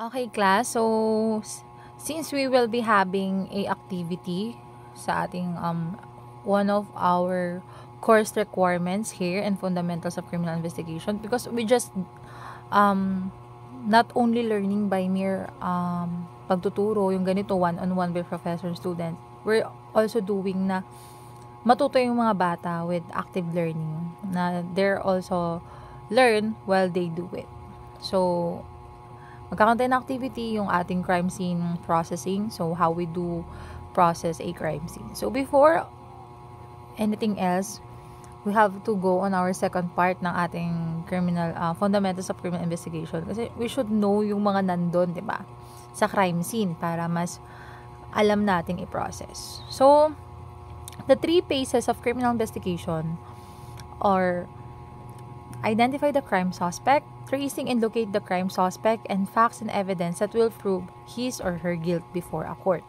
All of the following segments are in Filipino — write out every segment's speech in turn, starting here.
Okay, class. So, since we will be having a activity sa ating one of our course requirements here in Fundamentals of Criminal Investigation, because we just um not only learning by mere pagtuturo, yung ganito one-on-one with professor and student, we're also doing na matuto yung mga bata with active learning na they're also learn while they do it. So, magkakaroon tayo ng activity, yung ating crime scene processing. So, how we do process a crime scene. So, before anything else, we have to go on our second part ng ating criminal, fundamentals of criminal investigation. Kasi we should know yung mga nandun, di ba? Sa crime scene para mas alam nating i-process. So, the 3 phases of criminal investigation are identify the crime suspect, tracing and locate the crime suspect, and facts and evidence that will prove his or her guilt before a court.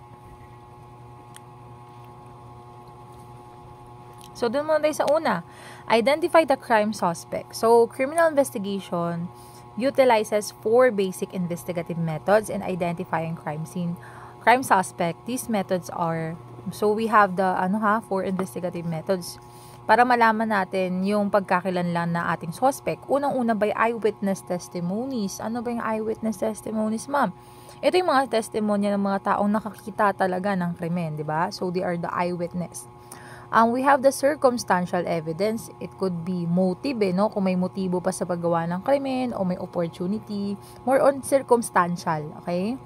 So, dun muna tayo sa una. Identify the crime suspect. So, criminal investigation utilizes 4 basic investigative methods in identifying crime scene. Crime suspect, these methods are, so we have the 4 investigative methods para malaman natin yung pagkakilanlan na ating suspect. Unang-una by eyewitness testimonies. Ano ba yung eyewitness testimonies, ma'am? Ito yung mga testimonya ng mga taong nakakita talaga ng krimen, di ba? So, they are the eyewitness. We have the circumstantial evidence. It could be motive, no? Kung may motibo pa sa paggawa ng krimen o may opportunity. More on circumstantial, okay?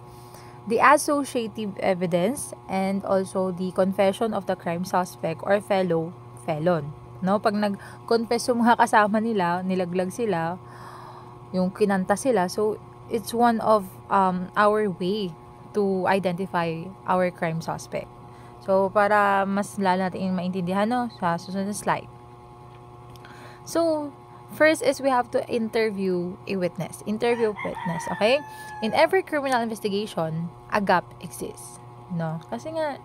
The associative evidence and also the confession of the crime suspect or felon. No? Pag nag-confess yung mga kasama nila, nilaglag sila, yung kinanta sila, so it's one of our way to identify our crime suspect. So, para mas lalo natin maintindihan, no, sa susunod na slide. So, first is we have to interview a witness. Interview a witness, okay? In every criminal investigation, a gap exists. No? Kasi nga,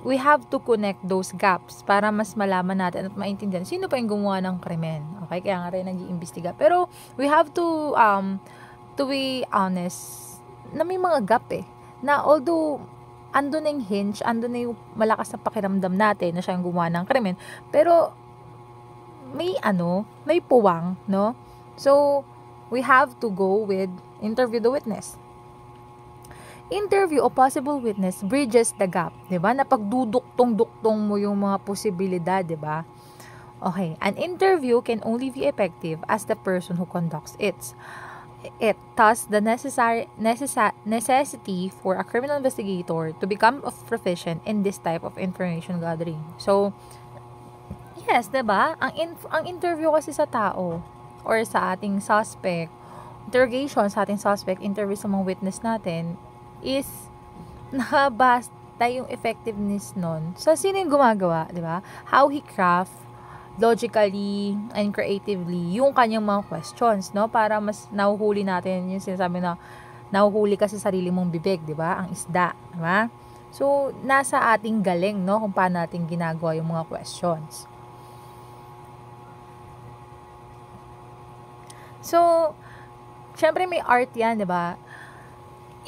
we have to connect those gaps para mas malaman natin at maintindihan sino pa yung gumawa ng krimen. Okay? Kaya nga rin nag-iimbestiga. Pero, we have to be honest na may mga gap na although andun na yung hinge, andun na yung malakas na pakiramdam natin na siya yung gumawa ng krimen, pero may puwang, no? So, we have to go with interview the witness. Interview a possible witness bridges the gap, 'di ba? Napagduduktong-duktong mo yung mga posibilidad, 'di ba? Okay, an interview can only be effective as the person who conducts it. Thus, the necessity for a criminal investigator to become proficient in this type of information gathering. So, yes, 'di ba? Ang interview kasi sa tao or sa ating suspect, interrogation sa ating suspect, interview sa mga witness natin is nakabasta yung effectiveness nun. So, sino yung gumagawa, 'di ba? How he craft logically and creatively yung kanyang mga questions, no? Para mas nahuhuli natin yung sinasabi na nahuhuli ka sa sarili mong bibig, 'di ba? Ang isda, 'di ba? So, nasa ating galing, no? Kung paano natin ginagawa yung mga questions. So, syempre may art yan, di ba?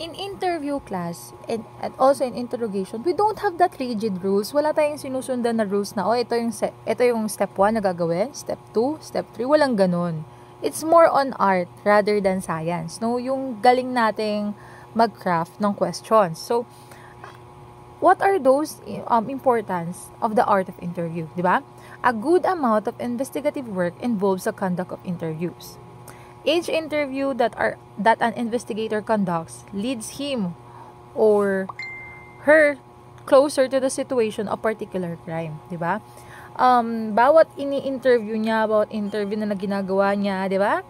In interview class, and also in interrogation, we don't have that rigid rules. Wala tayong sinusundan na rules na, ito yung step 1 na gagawin, step 2, step 3, walang ganun. It's more on art rather than science, no? Yung galing nating mag-craft ng questions. So, what are those importance of the art of interview, di ba? A good amount of investigative work involves the conduct of interviews. Each interview that an investigator conducts leads him or her closer to the situation of particular crime, 'di ba? Bawat ini-interview niya, bawat interview na ginagawa niya, 'di ba?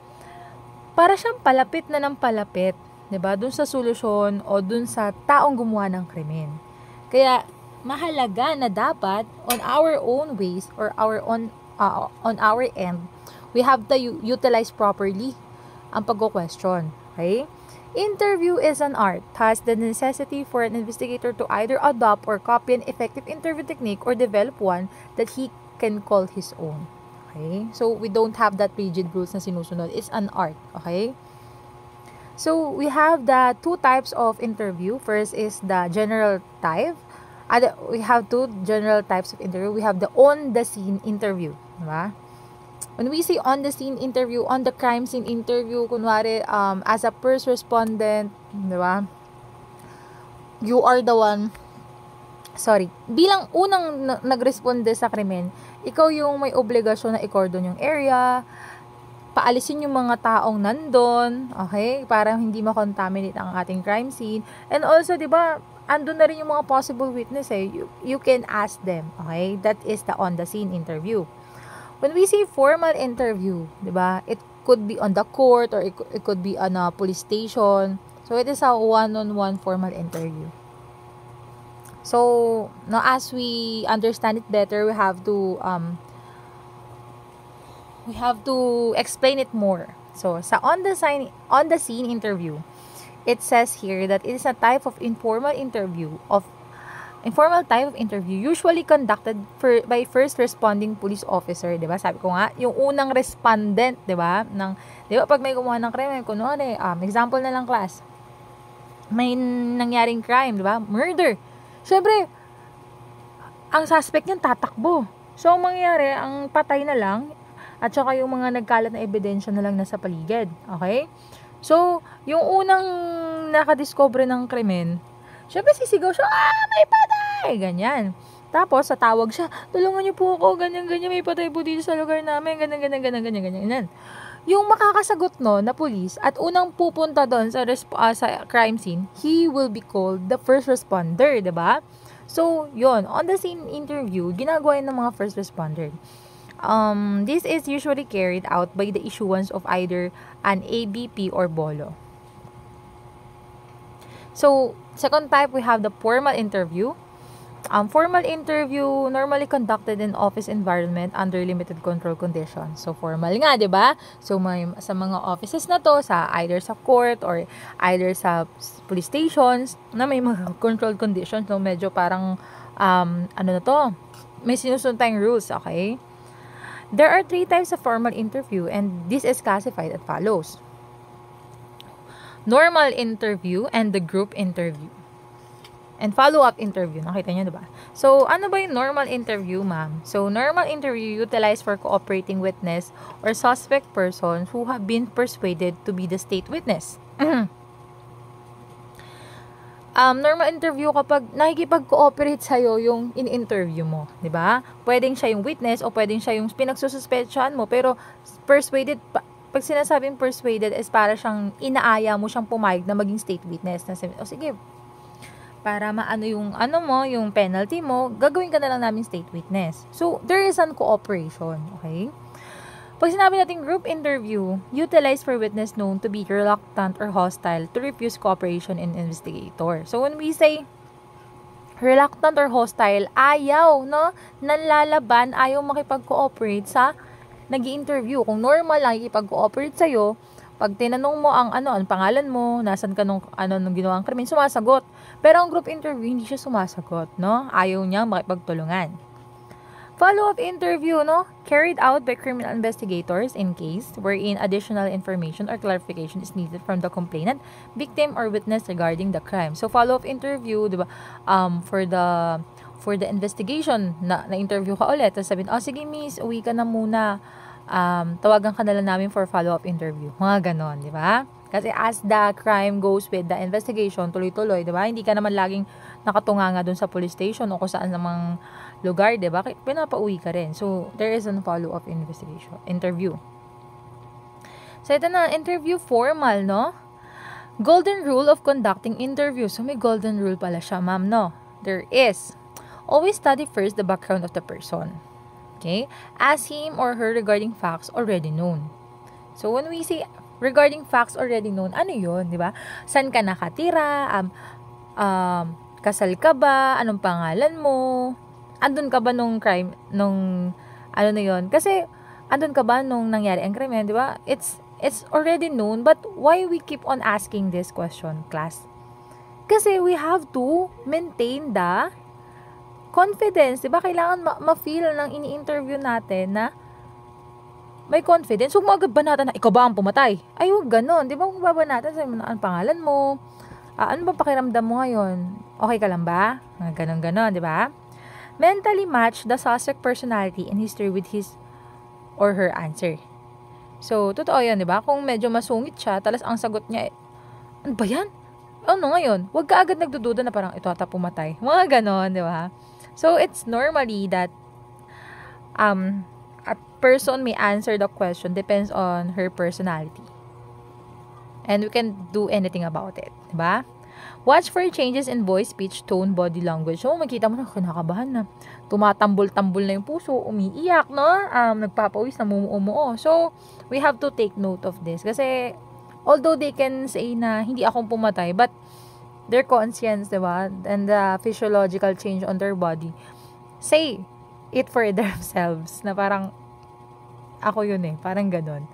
Para siyang palapit na ng palapit, 'di ba? Dun sa solusyon o dun sa taong gumawa ng krimen. Kaya mahalaga na dapat on our own ways or on our end, we have to utilize properly ang pagko-question. Okay? Interview is an art, thus the necessity for an investigator to either adopt or copy an effective interview technique or develop one that he can call his own. Okay? So, we don't have that rigid rules na sinusunod. It's an art. Okay? So, we have the two types of interview. First is the general type. We have two general types of interview. We have the on-the-scene interview. Diba? When we say on-the-scene interview, on the crime scene interview, kunwari, as a first respondent, diba? You are the one, bilang unang nagresponde sa krimen, ikaw yung may obligasyon na i-cordon yung area, paalisin yung mga taong nandun, okay? Para hindi ma-contaminate ang ating crime scene. And also, di ba, andun na rin yung mga possible witness eh. You can ask them, okay? That is the on-the-scene interview. When we say formal interview, di ba, it could be on the court or it could be on a police station. So, it is a one-on-one formal interview. So, now as we understand it better, we have to explain it more. So, sa on the scene interview, it says here that it is a type of informal type of interview usually conducted by first responding police officer, 'di ba? Sabi ko nga, yung unang respondent, 'di ba? 'Di ba pag may gumawa ng crime, kunwari, example na lang class. May nangyaring crime, 'di ba? Murder. Syempre, ang suspect niyan tatakbo. So, ang mangyayari, ang patay na lang at saka yung mga nagkalat na ebidensya na lang nasa paligid. Okay? So, yung unang nakadiscover ng krimen, syempre sisigaw siya, may patay! Ganyan. Tapos, tatawag siya, tulungan niyo po ako, ganyan, may patay po dito sa lugar namin, ganyan. Yung makakasagot no, na police, at unang pupunta doon sa crime scene, he will be called the first responder, diba? So, yon on the scene interview, ginagawa ng mga first responder. This is usually carried out by the issuance of either an ABP or BOLO. So, second type, we have the formal interview. Formal interview normally conducted in office environment under limited control conditions. So, formal nga, di ba? So, sa mga offices na to, either sa court or either sa police stations, na may mga control conditions, no? Medyo parang, may sinusunod tayong rules, okay? There are 3 types of formal interview, and this is classified as follows. Normal interview and the group interview. And follow-up interview. Nakita niyo, diba? So, ano ba yung normal interview, ma'am? So, normal interview utilized for cooperating witness or suspect persons who have been persuaded to be the state witness. Normal interview kapag nakikipag-cooperate sa'yo yung in-interview mo, di ba? Pwedeng siya yung witness o pwedeng siya yung pinagsususpetsyahan mo, pero persuaded, pag sinasabing persuaded is para siyang inaaya mo siyang pumayag na maging state witness. Sige, para maano yung yung penalty mo, gagawin ka na lang namin state witness. So, there is an cooperation, okay? Pag sinabi natin group interview, utilized for witness known to be reluctant or hostile to refuse cooperation in investigator. So, when we say reluctant or hostile, ayaw, no? Nanlalaban, ayaw makipag-cooperate sa nag-i-interview. Kung normal lang ikipag-cooperate sa'yo, pag tinanong mo ang pangalan mo, nasan ka nung ginawang krimen, sumasagot. Pero ang group interview, hindi siya sumasagot, no? Ayaw niya makipagtulungan. Follow-up interview, no? Carried out by criminal investigators in case wherein additional information or clarification is needed from the complainant, victim, or witness regarding the crime. So, follow-up interview, di ba? For the investigation, na-interview ka ulit. Tapos sabihin, sige miss, uwi ka na muna. Tawagan ka na lang namin for follow-up interview. Mga ganon, di ba? Kasi as the crime goes with the investigation, tuloy-tuloy, di ba? Hindi ka naman laging nakatunganga dun sa police station o kung saan namang lugar, di ba? Pinapauwi ka rin. So, there is a follow-up interview. So, ito na, interview formal, no? Golden rule of conducting interview. So, may golden rule pala siya, ma'am, no? There is. Always study first the background of the person. Okay? Ask him or her regarding facts already known. So, when we say regarding facts already known, ano yun, di ba? Saan ka nakatira? Kasal ka ba? Anong pangalan mo? Andun ka ba nung crime, Kasi, andun ka ba nung nangyari ang crime, di ba? It's already known, but why we keep on asking this question, class? Kasi we have to maintain the confidence, di ba? Kailangan ma-feel ng ini-interview natin na may confidence. Huwag mo agad banatan na, ikaw ba ang pumatay? Ay, huwag ganon. Di ba, kung babanatan, sabi mo na, ang pangalan mo, ano ba pakiramdam mo ngayon? Okay ka lang ba? Ganon-ganon, di ba? Mentally match the suspect personality and history with his or her answer. So, totoo yun, di ba? Kung medyo masungit siya, talas ang sagot niya, ano ba yan? Ano ngayon? Huwag ka agad nagdududa na parang ito ata pumatay. Mga ganon, di ba? So, it's normally that a person may answer the question depends on her personality. And we can do anything about it. Diba? Watch for changes in voice, speech, tone, body language. So, makita mo na, kinakabahan na. Tumatambol-tambol na yung puso, umiiyak, no? Nagpapawis, namumuo. So, we have to take note of this. Kasi, although they can say na hindi akong pumatay, but their conscience, diba? And the physiological change on their body, say it for themselves na parang ako yun parang ganon,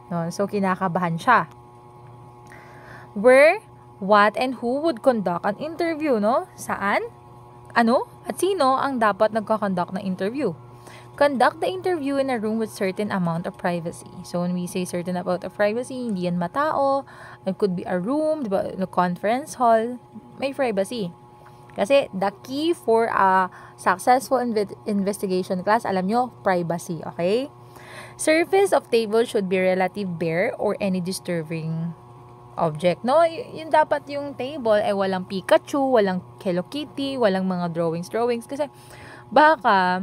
no? So kinakabahan siya. Where, what, and who would conduct an interview, no? Saan, ano, at sino ang dapat nagko-conduct ng interview? Conduct the interview in a room with certain amount of privacy. So when we say certain amount of privacy, hindi yan matao, it could be a room, diba, a conference hall, may privacy. Kasi the key for a successful investigation class, alam nyo, privacy, okay? Surface of table should be relative bare or any disturbing object, no? Yung dapat yung table ay walang Pikachu, walang Hello Kitty, walang mga drawings, kasi baka,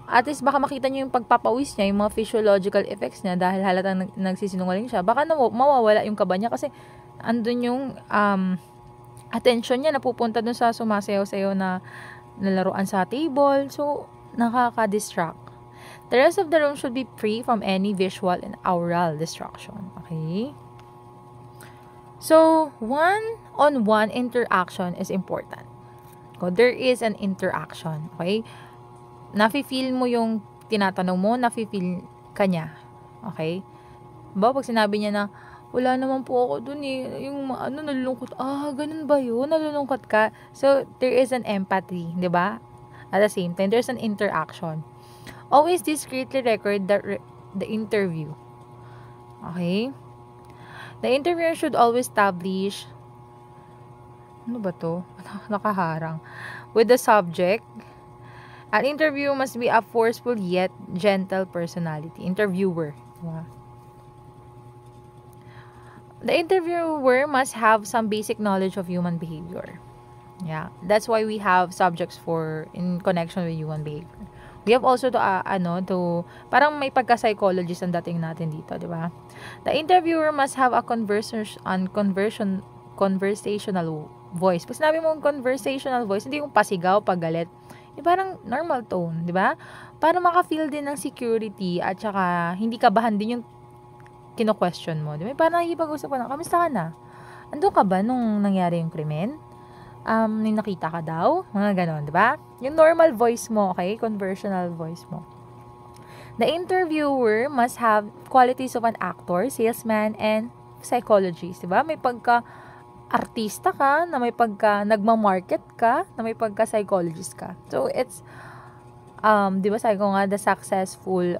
at least baka makita nyo yung pagpapawis niya, yung mga physiological effects niya dahil halatang nagsisinungaling siya, baka mawawala yung kaba niya kasi andun yung, attention niya napupunta dun sa sumasayaw-sayaw na nalaruan sa table. So, nakaka-distract. The rest of the room should be free from any visual and aural distraction. Okay? So, one-on-one interaction is important. So, there is an interaction. Okay? Nafe-feel mo yung tinatanong mo, nafe-feel ka niya. Okay? Ba, pag sinabi niya na, wala naman po ako dun yung nalulungkot, ganun ba yun? Nalulungkot ka? So, there is an empathy, di ba? At the same time, there's an interaction. Always discreetly record the interview. Okay? The interviewer should always establish, ano ba to? Nakaharang. With the subject, an interview must be a forceful yet gentle personality. Interviewer. Diba? The interviewer must have some basic knowledge of human behavior. Yeah, that's why we have subjects for in connection with human behavior. We have also to parang may pagka-psychologist ang dating natin dito, di ba? The interviewer must have a conversational voice. Pag sinabi mo conversational voice, hindi yung pasigaw, paggalit. Yung parang normal tone, di ba? Para maka-feel din ng security at saka hindi kabahan din yung kino-question mo. Di ba? Parang nakikipag-usap ka na, kamusta ka na? Ando ka ba nung nangyari yung krimen? Nung nakita ka daw? Mga ganon, di ba? Yung normal voice mo, okay? Conversational voice mo. The interviewer must have qualities of an actor, salesman, and psychologist. Di ba? May pagka-artista ka, na may pagka nagma-market ka, na may pagka-psychologist ka. So, it's, di ba sabi ko nga, the successful,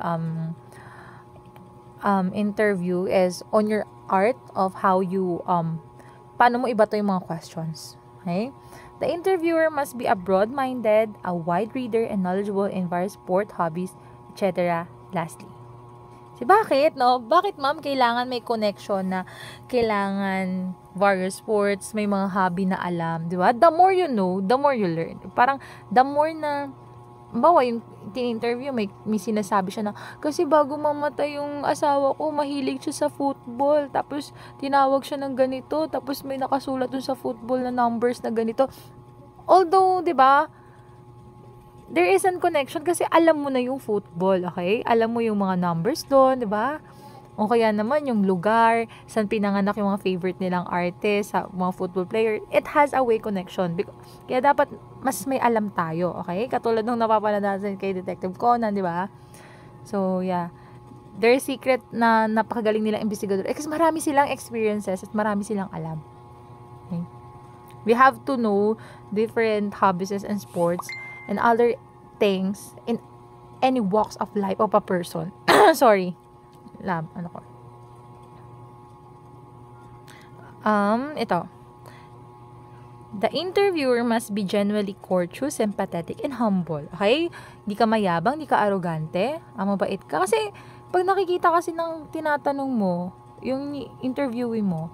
interview is on your art of how you paano mo ibato yung mga questions. Okay? The interviewer must be a broad-minded, a wide reader, and knowledgeable in various sport, hobbies, etc. Lastly. Bakit, no? Bakit, ma'am, kailangan may connection na kailangan various sports, may mga hobby na alam, di ba? The more you know, the more you learn. Parang, the more na bawa yung tin-interview, may sinasabi siya na, kasi bago mamatay yung asawa ko, mahilig siya sa football, tapos tinawag siya ng ganito, tapos may nakasulat dun sa football na numbers na ganito. Although, di ba, there is a connection kasi alam mo na yung football, okay? Alam mo yung mga numbers doon, di ba? O kaya naman yung lugar, saan pinanganak yung mga favorite nilang artist, mga football player, it has a way connection. Kaya dapat mas may alam tayo, okay? Katulad nung napapanood natin kay Detective Conan, di ba? So, yeah. Their secret na napakagaling nilang investigador. Kasi marami silang experiences at marami silang alam. Okay? We have to know different hobbies and sports and other things in any walks of life of a person. Sorry. ano ko. Ito. The interviewer must be genuinely courteous, sympathetic, and humble. Okay? Di ka mayabang, di ka arrogante, mabait ka. Kasi, pag nakikita kasi ng tinatanong mo, yung interviewee mo,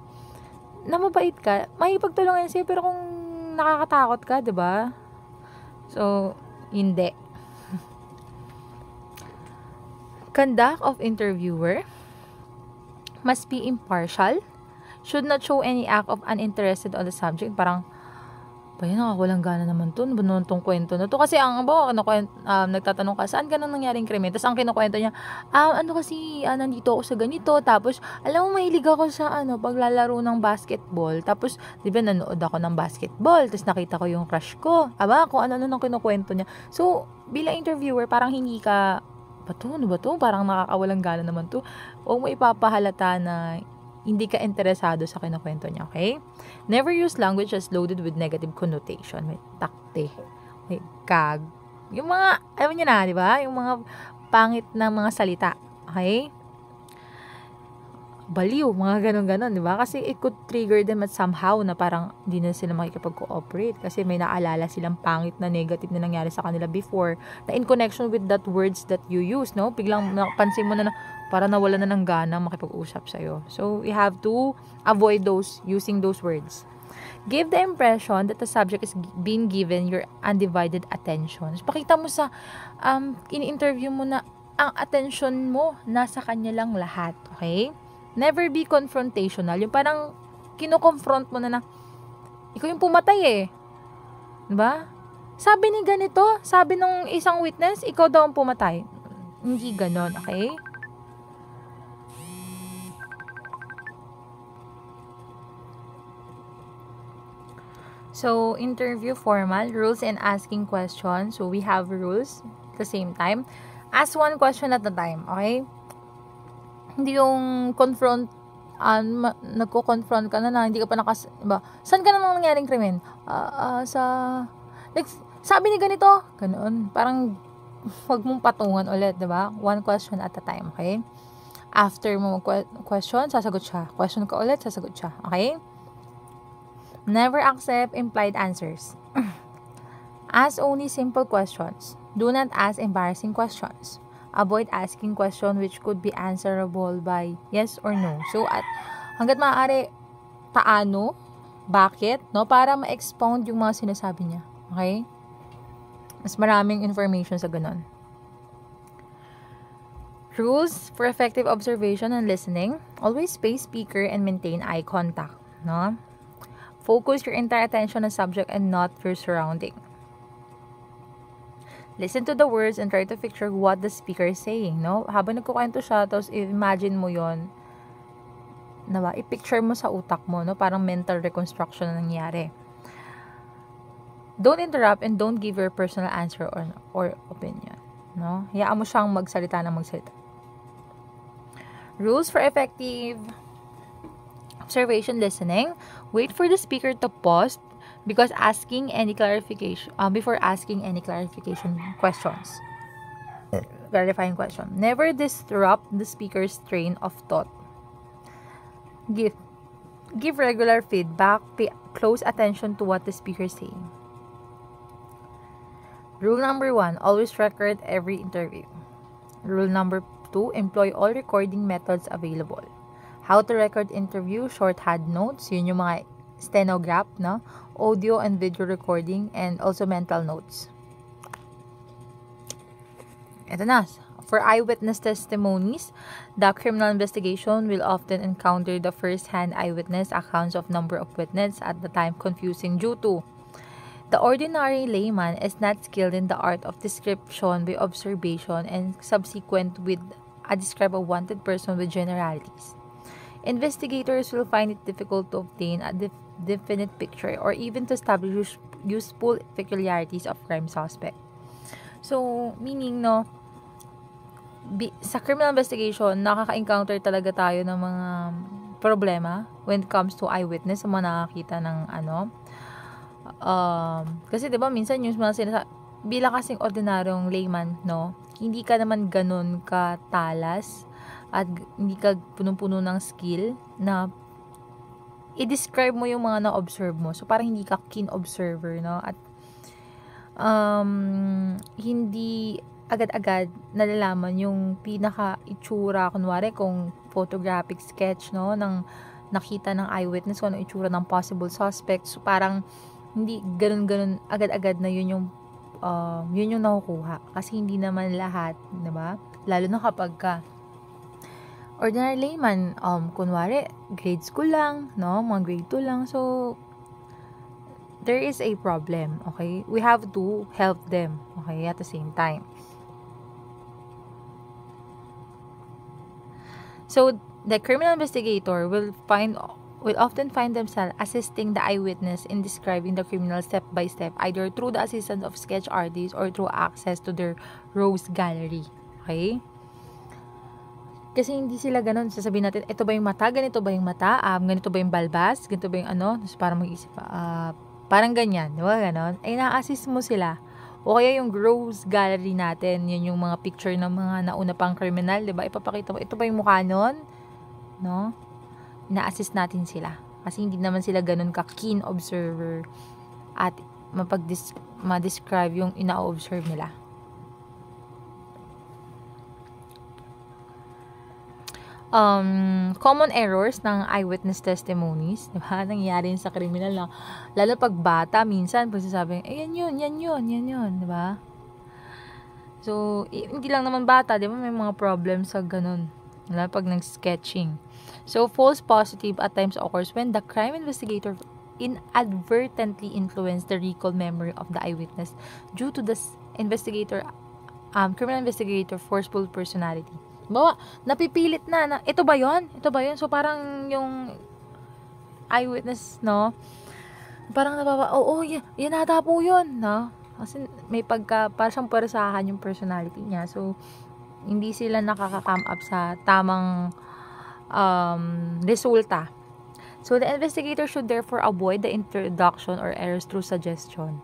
na mabait ka, may pagtulungan sa'yo, pero kung nakakatakot ka, di ba? So, hindi. Conduct of interviewer must be impartial, should not show any act of uninterested on the subject. Parang, walang gana naman to. Ano ba naman tong kwento na to? Kasi nagtatanong ka, saan ka nang nangyaring krimen? Tapos ang kinukwento niya, nandito ako sa ganito. Tapos, alam mo, mahilig ako sa, paglalaro ng basketball. Tapos, di ba, nanood ako ng basketball. Tapos, nakita ko yung crush ko. Kung ano-ano nang kinukwento niya. So, bilang interviewer, parang hindi ka, ano ba to? Parang nakakawalang gana naman to. O mo ipapahalata na hindi ka interesado sa kinukwento niya, okay? Never use language that's loaded with negative connotation. May takte, may kag. Yung mga, alam niyo na, di ba? Yung mga pangit na mga salita, okay? Baliw, mga ganon-ganon, di ba? Kasi it could trigger them at somehow na parang hindi na sila makikipag-cooperate kasi may naalala silang pangit na negative na nangyari sa kanila before na in connection with that words that you use, no? Biglang napansin mo na para nawala na ng gana makipag-usap sa'yo. So, you have to avoid using those words. Give the impression that the subject is being given your undivided attention. So, pakita mo sa in-interview mo na ang attention mo nasa kanya lang lahat, okay? Never be confrontational. Yung parang kino-confront mo na ikaw yung pumatay eh. Diba? Sabi ni ganito, sabi nung isang witness, ikaw daw ang pumatay. Hindi ganon, okay? So, interview formal, rules and asking questions. So, we have rules at the same time. Ask one question at a time, okay? Hindi yung nagko-confront ka na hindi ka pa diba? Saan ka namang nangyaring krimen? Sabi ni ganito, ganoon. Parang, wag mong patungan ulit, diba? One question at a time, okay? After mo question, sasagot siya. Question ka ulit, sasagot siya, okay? Never accept implied answers. Ask only simple questions. Do not ask embarrassing questions. Avoid asking questions which could be answerable by yes or no. So, hanggat maaari, paano, bakit, no? Para ma-expound yung mga sinasabi niya. Okay? Mas maraming information sa ganun. Rules for effective observation and listening. Always face speaker and maintain eye contact. No? Focus your entire attention on subject and not your surrounding. Listen to the words and try to picture what the speaker is saying, no? Habang nagkukwento siya, tapos imagine mo yon, diba? I-picture mo sa utak mo, no? Parang mental reconstruction na nangyari. Don't interrupt and don't give your personal answer or opinion, no? Hayaan mo siyang magsalita. Rules for effective observation listening. Wait for the speaker to pause before asking any clarification questions. Clarifying question. Never disrupt the speaker's train of thought. Give regular feedback. Pay close attention to what the speaker is saying. Rule number 1, always record every interview. Rule number 2, employ all recording methods available. How to record interview, shorthand notes, yun yung mga stenograph, no? Audio and video recording, and also mental notes. Ito na. For eyewitness testimonies, the criminal investigation will often encounter the first-hand eyewitness accounts of number of witnesses at the time confusing due to the ordinary layman is not skilled in the art of description by observation and subsequent with a describe a wanted person with generalities. Investigators will find it difficult to obtain a definite picture or even to establish useful peculiarities of crime suspect. So, meaning, no, sa criminal investigation, nakaka-encounter talaga tayo ng mga problema when it comes to eyewitness, sa mga nakakita ng kasi diba minsan yung mga bilang kasing ordinaryong layman, no, hindi ka naman ganun katalas at hindi ka punong-puno ng skill na i-describe mo yung mga na-observe mo. So, parang hindi ka keen observer, no? At hindi agad-agad nalalaman yung pinaka-itsura, kunwari kung photographic sketch, no, ng nakita ng eyewitness, kung ano itsura ng possible suspect. So, parang hindi ganun-ganun agad-agad na yun yung nakukuha. Kasi hindi naman lahat, diba? Lalo na kapag ka ordinary layman, kunwari, grade school lang, no? Mga grade 2 lang. So, there is a problem, okay? We have to help them, okay, at the same time. So, the criminal investigator will often find themselves assisting the eyewitness in describing the criminal step by step, either through the assistance of sketch artists or through access to their rose gallery, okay? Kasi hindi sila ganun. Sasabihin natin, ito ba yung mata? Ganito ba yung mata? Ganito ba yung balbas? Ganito ba yung ano? Tapos parang mag-isip, parang ganyan. Diba? Ganon. Ay, na-assist mo sila. O kaya yung Rose Gallery natin, yun yung mga picture ng mga nauna pang criminal, diba? Ipapakita mo, ito ba yung mukha nun? No? Na-assist natin sila. Kasi hindi naman sila ganun ka-keen observer at ma-describe yung ina-observe nila. Common errors ng eyewitness testimonies, diba? Nangyayari sa kriminal na, lalo pag bata, minsan, pag sasabing, yan yun, diba? So, hindi lang naman bata, diba? May mga problems sa ganun, lalo pag nag-sketching. So, false positive at times occurs when the crime investigator inadvertently influenced the recall memory of the eyewitness due to the criminal investigator forceful personality. Bawa, napipilit na, ito ba yun? So, parang yung eyewitness, no? Parang yan ata po yun, no? Kasi may para siyang pwersahan yung personality niya. So, hindi sila nakaka-come up sa tamang resulta. So, the investigator should therefore avoid the introduction or errors through suggestion.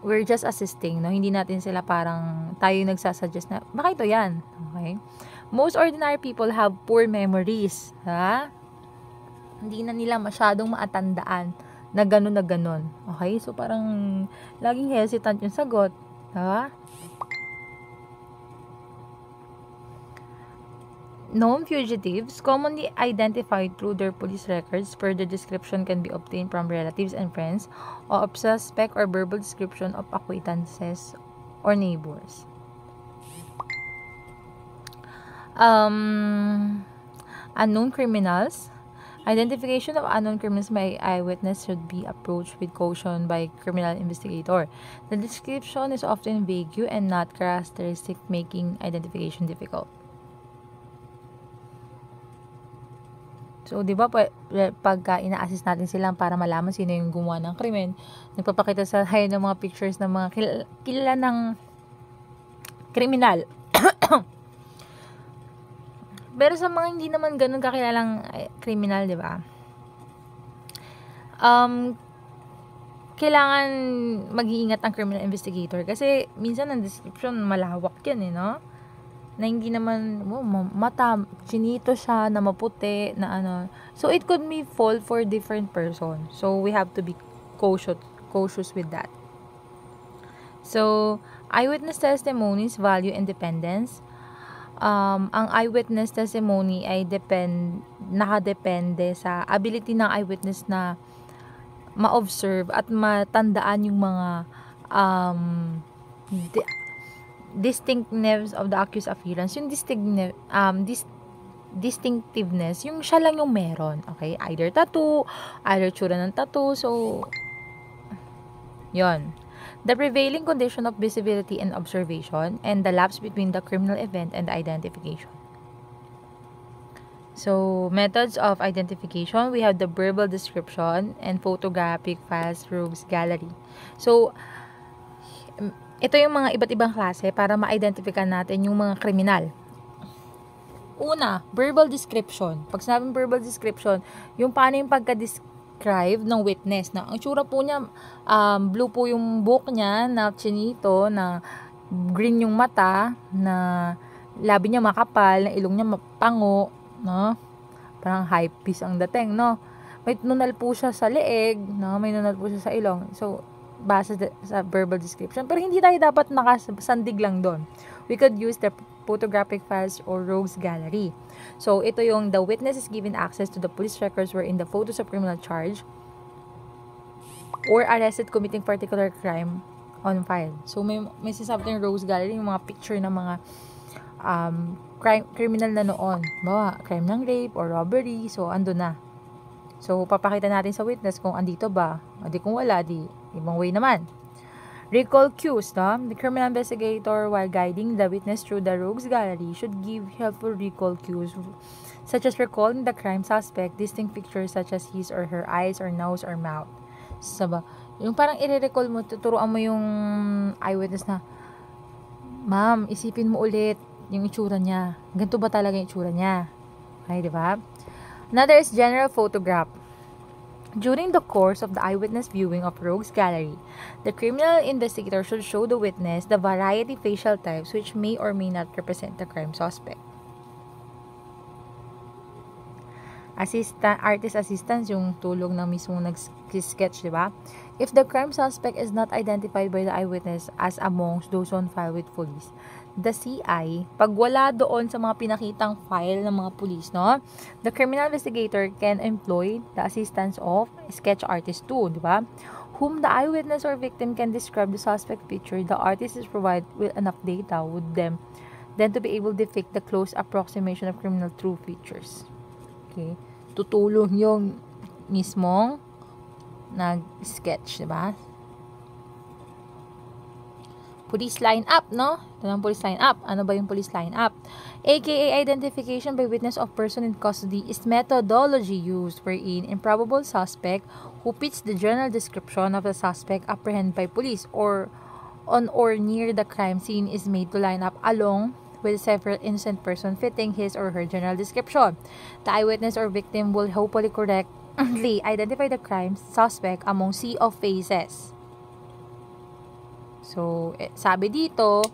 We're just assisting, no? Hindi natin sila parang tayo yung nagsasuggest na, baka ito yan. Okay? Most ordinary people have poor memories. Ha? Hindi na nila masyadong maatandaan na ganun. Okay? So, parang laging hesitant yung sagot. Ha? Known fugitives, commonly identified through their police records, further description can be obtained from relatives and friends of suspect or verbal description of acquaintances or neighbors. Unknown criminals. Identification of unknown criminals by eyewitness should be approached with caution by criminal investigator. The description is often vague and not characteristic, making identification difficult. So, di ba, pagka ina-assist natin sila para malaman sino yung gumawa ng krimen, nagpapakita sa tayo ng mga pictures ng mga kilala ng kriminal. Pero sa mga hindi naman ganun kakilalang kriminal, di ba? Kailangan mag-iingat ang criminal investigator kasi minsan ang description malawak yan, no? Na hindi naman mata, chinito siya, na maputi, na ano. So, it could be fall for different person. So, we have to be cautious with that. So, eyewitness testimonies value independence. Ang eyewitness testimony ay nakadepende sa ability ng eyewitness na ma-observe at matandaan yung mga distinctiveness of the accused appearance. Yung distinctiveness, yung siya lang yung meron. Okay? Either tattoo, either tsura ng tattoo. So, yon. The prevailing condition of visibility and observation and the lapse between the criminal event and the identification. So, methods of identification, we have the verbal description and photographic files rogues gallery. So, ito yung mga iba't ibang klase para ma-identify natin yung mga kriminal. Una, verbal description. Pag sinabing verbal description, yung paano yung pagka-describe ng witness. Na ang tsura po niya, blue po yung buhok niya, na chinito, na green yung mata, na labi niya makapal, ng ilong niya mapango, no? Parang high piece ang dating, no? May nunal po siya sa leeg, no? May nunal po siya sa ilong. So, base sa verbal description. Pero hindi tayo dapat nakasandig lang doon. We could use the photographic files or rogues gallery. So, ito yung the witness is given access to the police records wherein the photos of criminal charge or arrested committing particular crime on file. So, may sinasabi yung rogues gallery, yung mga picture ng mga criminal na noon. Bawa, crime ng rape or robbery. So, ando na. So, papakita natin sa witness kung andito ba. O di kung wala, di ibang way naman. Recall cues, no? The criminal investigator, while guiding the witness through the rogues gallery, should give helpful recall cues, such as recalling the crime suspect, distinct pictures such as his or her eyes or nose or mouth. Saba, yung parang i-recall mo, tuturuan mo yung eyewitness na, ma'am, isipin mo ulit yung itsura niya. Ganito ba talaga yung itsura niya? Okay, di ba? Another is general photograph. During the course of the eyewitness viewing of rogues gallery, the criminal investigator should show the witness the variety facial types which may or may not represent the crime suspect. Artist assistance, yung tulong ng mismo nag-sketch, di ba? If the crime suspect is not identified by the eyewitness as amongst those on file with police, the CI, pag wala doon sa mga pinakitang file ng mga police, no? The criminal investigator can employ the assistance of sketch artist too, di ba? Whom the eyewitness or victim can describe the suspect picture, the artist is provided with enough data with them then to be able to depict the close approximation of criminal true features. Okay? Tutulong yung mismong nag-sketch, di ba? Police line-up, no? Ito ng police line-up. Ano ba yung police line-up? AKA identification by witness of person in custody is methodology used wherein improbable suspect who fits the general description of the suspect apprehended by police or on or near the crime scene is made to line up along with several innocent person fitting his or her general description. The eyewitness or victim will hopefully correctly identify the crime suspect among sea of faces. So, sabi dito,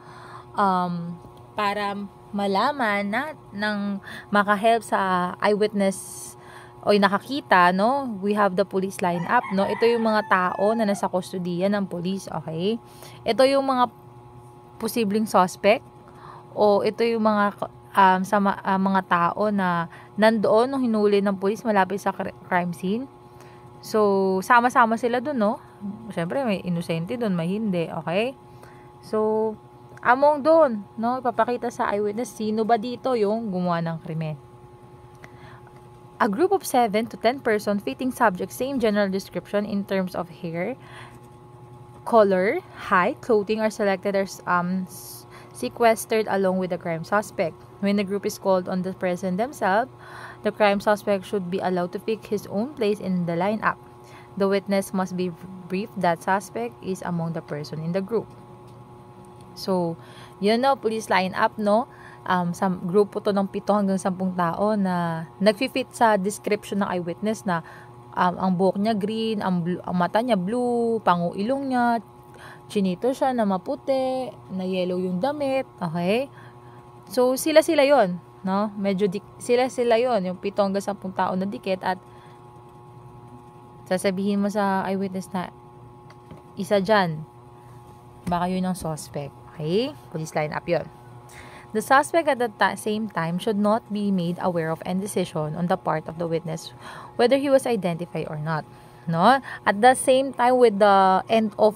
para malaman na ng makahelp sa eyewitness o nakakita, no? We have the police lineup, no? Ito yung mga tao na nasa kustodiya ng police, okay? Ito yung mga posibleng suspect o ito yung mga mga tao na nandoon nung hinuli ng police malapit sa crime scene. So, sama-sama sila dun, no? Siyempre, may inosente dun, may hindi, okay? So, among dun, no? Ipapakita sa eyewitness, sino ba dito yung gumawa ng krimen? A group of 7 to 10 person fitting subject, same general description in terms of hair, color, height, clothing are selected as sequestered along with the crime suspect. When the group is called on to present themselves, the crime suspect should be allowed to pick his own place in the lineup. The witness must be briefed that suspect is among the person in the group. So, yun no, police lineup, no? Sa grupo to ng 7 hanggang 10 tao na nagfi-fit sa description ng eyewitness na ang buhok niya green, ang mata niya blue, pango ilong niya, chinito siya na maputi, na yellow yung damit, okay? So, sila yon, no? Medyo sila yon, yung 7 hanggang 10 tao na dikit at sasabihin mo sa eyewitness na isa dyan, baka yun ang suspect, okay? Police line up yon. The suspect at the same time should not be made aware of any decision on the part of the witness whether he was identified or not, no? At the same time, with the end of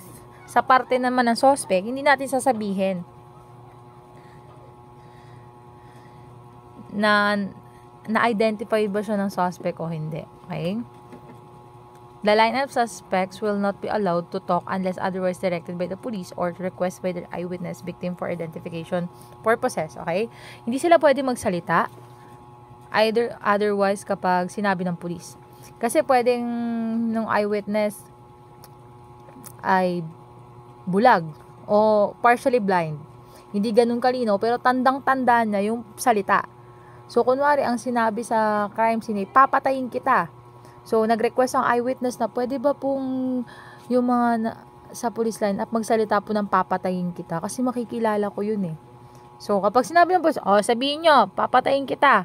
sa parte naman ng suspect, hindi natin sasabihin na-identify ba siya ng suspect o hindi. Okay? The lineup suspects will not be allowed to talk unless otherwise directed by the police or request by the eyewitness victim for identification purposes. Okay? Hindi sila pwede magsalita otherwise kapag sinabi ng police. Kasi pwedeng nung eyewitness ay bulag o partially blind. Hindi ganun kalino pero tandang-tanda niya yung salita. So, kunwari, ang sinabi sa crime scene, papatayin kita. So, nag-request ang eyewitness na pwede ba pong yung mga sa police line up magsalita po ng papatayin kita kasi makikilala ko yun eh. So, kapag sinabi ng police, sabihin nyo, papatayin kita.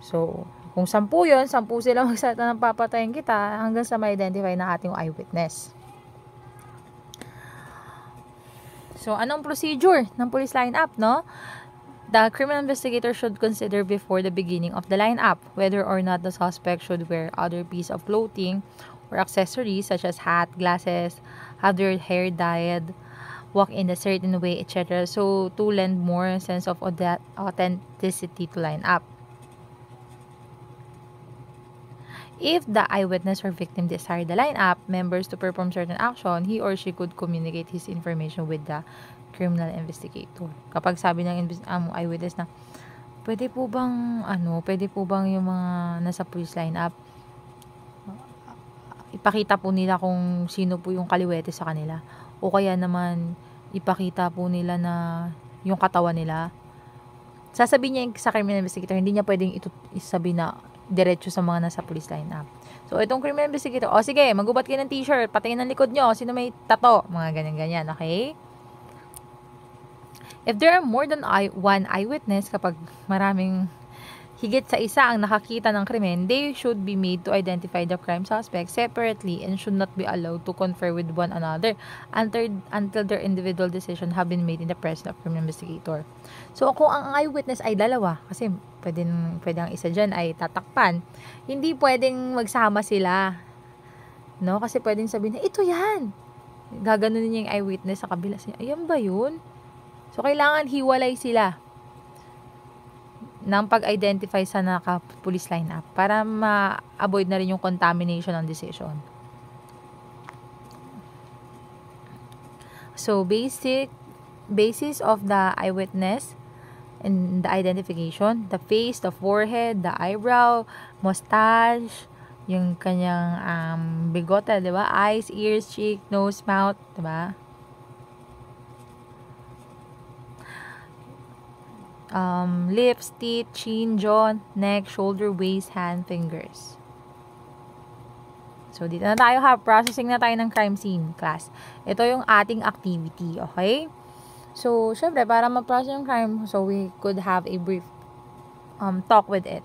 So, kung 10 yun, 10 sila magsalita ng papatayin kita hanggang sa ma-identify na ating eyewitness. So, anong procedure ng police lineup, no? The criminal investigator should consider before the beginning of the lineup whether or not the suspect should wear other piece of clothing or accessories such as hat, glasses, have their hair dyed, walk in a certain way, etc. So, to lend more sense of authenticity to line up. If the eyewitness or victim desire the lineup members to perform certain action, he or she could communicate his information with the criminal investigator. Kapag sabi ng eyewitness na, pwede po bang yung mga nasa police lineup, ipakita po nila kung sino po yung kaliwete sa kanila. O kaya naman, ipakita po nila na yung katawan nila. Sasabihin niya sa criminal investigator, hindi niya pwedeng isabi na diretso sa mga nasa police lineup. So, itong criminal investigator, sige, magubat kayo ng t-shirt, patingin ng likod nyo, sino may tato, mga ganyan-ganyan, okay? If there are more than one eyewitness, kapag maraming higit sa isa ang nakakita ng krimen, they should be made to identify the crime suspect separately and should not be allowed to confer with one another until their individual decision have been made in the presence of criminal investigator. So, kung ang eyewitness ay dalawa, kasi pwede ang isa dyan ay tatakpan, hindi pwedeng magsama sila. No? Kasi pwedeng sabihin na, ito yan! Gaganunin niya yung eyewitness sa kabila. Ayan ba yun? So, kailangan hiwalay sila ng pag-identify sa naka-police lineup para ma-avoid na rin yung contamination ng decision. So, basis of the eyewitness and the identification, the face, the forehead, the eyebrow, mustache, yung kanyang bigote, di ba? Eyes, ears, cheek, nose, mouth, di ba? Lips, teeth, chin, jaw, neck, shoulder, waist, hand, fingers. So, dito na tayo processing na tayo ng crime scene, class. Ito yung ating activity, okay? So, syempre, para ma-process yung crime, so we could have a brief talk with it.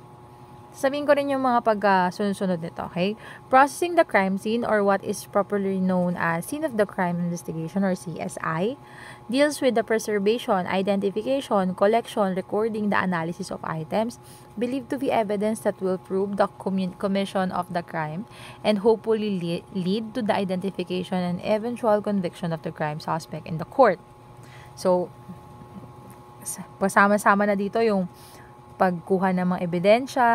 Sabihin ko rin yung mga pag-sunod-sunod nito, okay? Processing the crime scene, or what is properly known as Scene of the Crime Investigation, or CSI, deals with the preservation, identification, collection, recording, the analysis of items believed to be evidence that will prove the commission of the crime and hopefully lead to the identification and eventual conviction of the crime suspect in the court. So, pasama-sama na dito yung pagkuha ng mga ebidensya,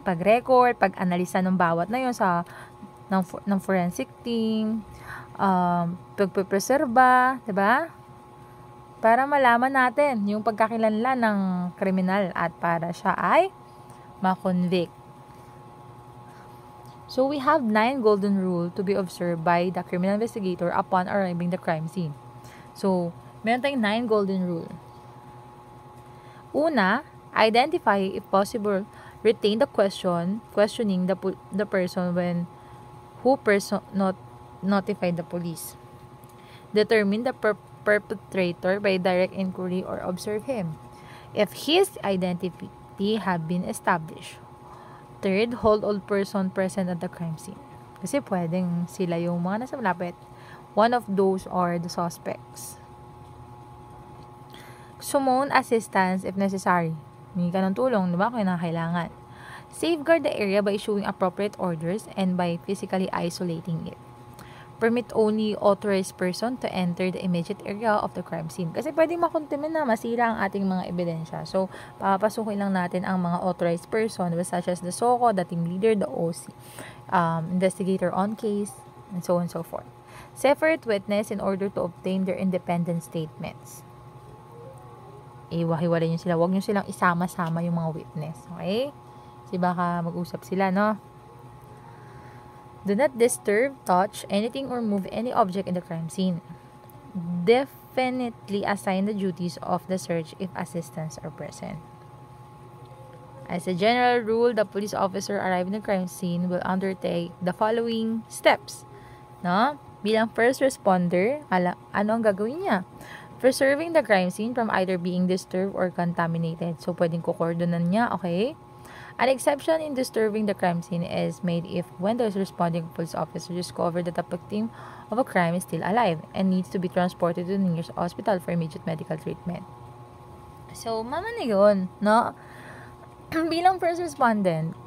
pag-record, pag-analisa ng bawat na yun ng forensic team, pagpipreserba, diba? Para malaman natin yung pagkakilanlan ng kriminal at para siya ay ma-convict. So, we have 9 golden rule to be observed by the criminal investigator upon arriving the crime scene. So, meron tayong 9 golden rule. Una, identify, if possible, retain the questioning the person who notified the police. Determine the perpetrator by direct inquiry or observe him, if his identity have been established. Third, hold all person present at the crime scene. Kasi pwedeng sila yung mga nasa malapit. One of those are the suspects. Summon assistance if necessary. Humingi ka ng tulong, di ba? Kailangan. Safeguard the area by issuing appropriate orders and by physically isolating it. Permit only authorized person to enter the immediate area of the crime scene. Kasi pwedeng makontamin na masira ang ating mga ebidensya. So, papasukin lang natin ang mga authorized person such as the SOCO, the team leader, the OC, investigator on case, and so on and so forth. Separate witness in order to obtain their independent statements. Iwahiwalay nyo sila. Huwag nyo silang isama-sama yung mga witness. Okay? Kasi baka mag-usap sila, no? Do not disturb, touch, anything or move any object in the crime scene. Definitely assign the duties of the search if assistants are present. As a general rule, the police officer arriving in the crime scene will undertake the following steps. No? Bilang first responder, ano ang gagawin niya? Preserving the crime scene from either being disturbed or contaminated. So, pwedeng kukordonan niya, okay? An exception in disturbing the crime scene is made if when the responding police officer discovered that the victim of a crime is still alive and needs to be transported to the nearest hospital for immediate medical treatment. So, mama na yun, no? Bilang first respondent,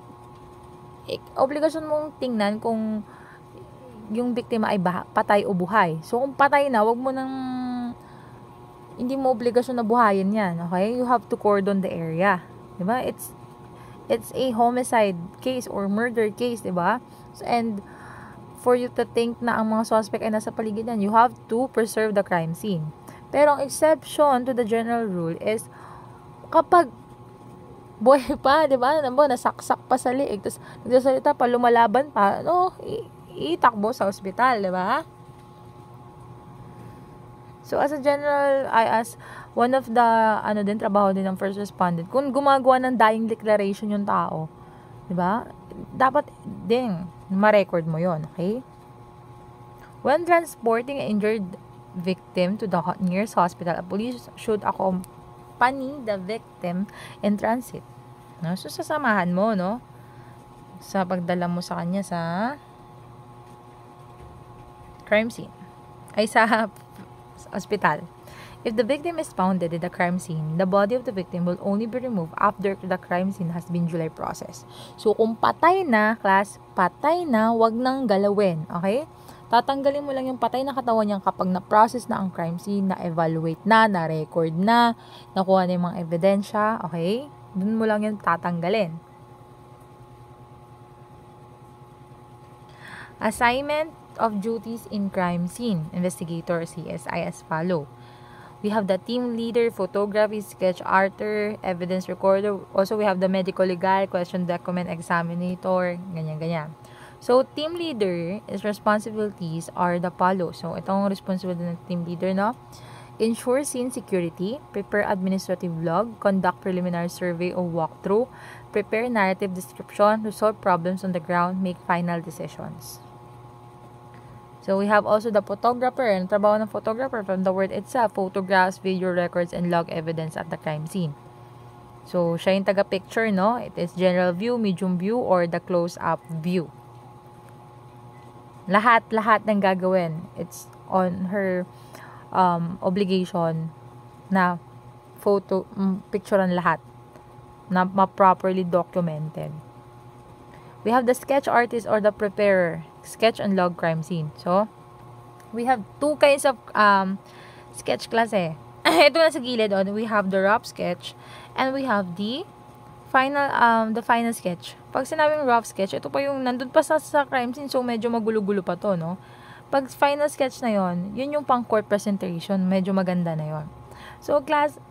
obligasyon mong tingnan kung yung biktima ay patay o buhay. So, kung patay na, hindi mo obligasyon na buhayin yan, okay? You have to cordon the area. Diba? It's a homicide case or murder case, diba? So, and for you to think na ang mga suspect ay nasa paligid you have to preserve the crime scene. Pero ang exception to the general rule is kapag buhay pa, diba? Nasaksak pa sa liig, tapos nagsasalita pa, lumalaban pa, no? Itakbo sa ospital, diba? So, as a general, as one of the, trabaho din ng first respondent, kung gumagawa ng dying declaration yung tao, diba? Dapat din, ma-record mo yon, okay? When transporting an injured victim to the nearest hospital, a police should accompany the victim in transit. No? So, sasamahan mo, no? Sa pagdala mo sa kanya sa crime scene. Ay, sa hospital. If the victim is found dead at the crime scene, the body of the victim will only be removed after the crime scene has been duly processed. So, kung patay na, class, patay na, wag nang galawin. Okay? Tatanggalin mo lang yung patay na katawan niya kapag na-process na ang crime scene, na-evaluate na-record na, nakuha na yung mga ebidensya. Okay? Dun mo lang yung tatanggalin. Assignment of duties in crime scene investigator CSI as follow. We have the team leader, photography, sketch arter, evidence recorder. Also, we have the medical legal, question document examiner, ganyan. So, team leader, his responsibilities are the follow. So, itong responsibility ng team leader, no? Ensure scene security, prepare administrative log, conduct preliminary survey or walkthrough, prepare narrative description, resolve problems on the ground, make final decisions. So, we have also the photographer. Ang trabaho ng photographer from the word itself, photographs, video records, and log evidence at the crime scene. So, siya yung taga-picture, no? It is general view, medium view, or the close-up view. Lahat ng gagawin. It's on her obligation na picturean lahat na ma-properly documented. We have the sketch artist or the preparer, sketch and log crime scene. So, we have two kinds of sketch class eh. Ito na sa gilid, we have the rough sketch and we have the final sketch. Pag sinabing rough sketch, ito pa yung nandun pa sa crime scene, so medyo magulo-gulo pa to, no? Pag final sketch na yon, yun yung pang court presentation, medyo maganda na yon. So, class,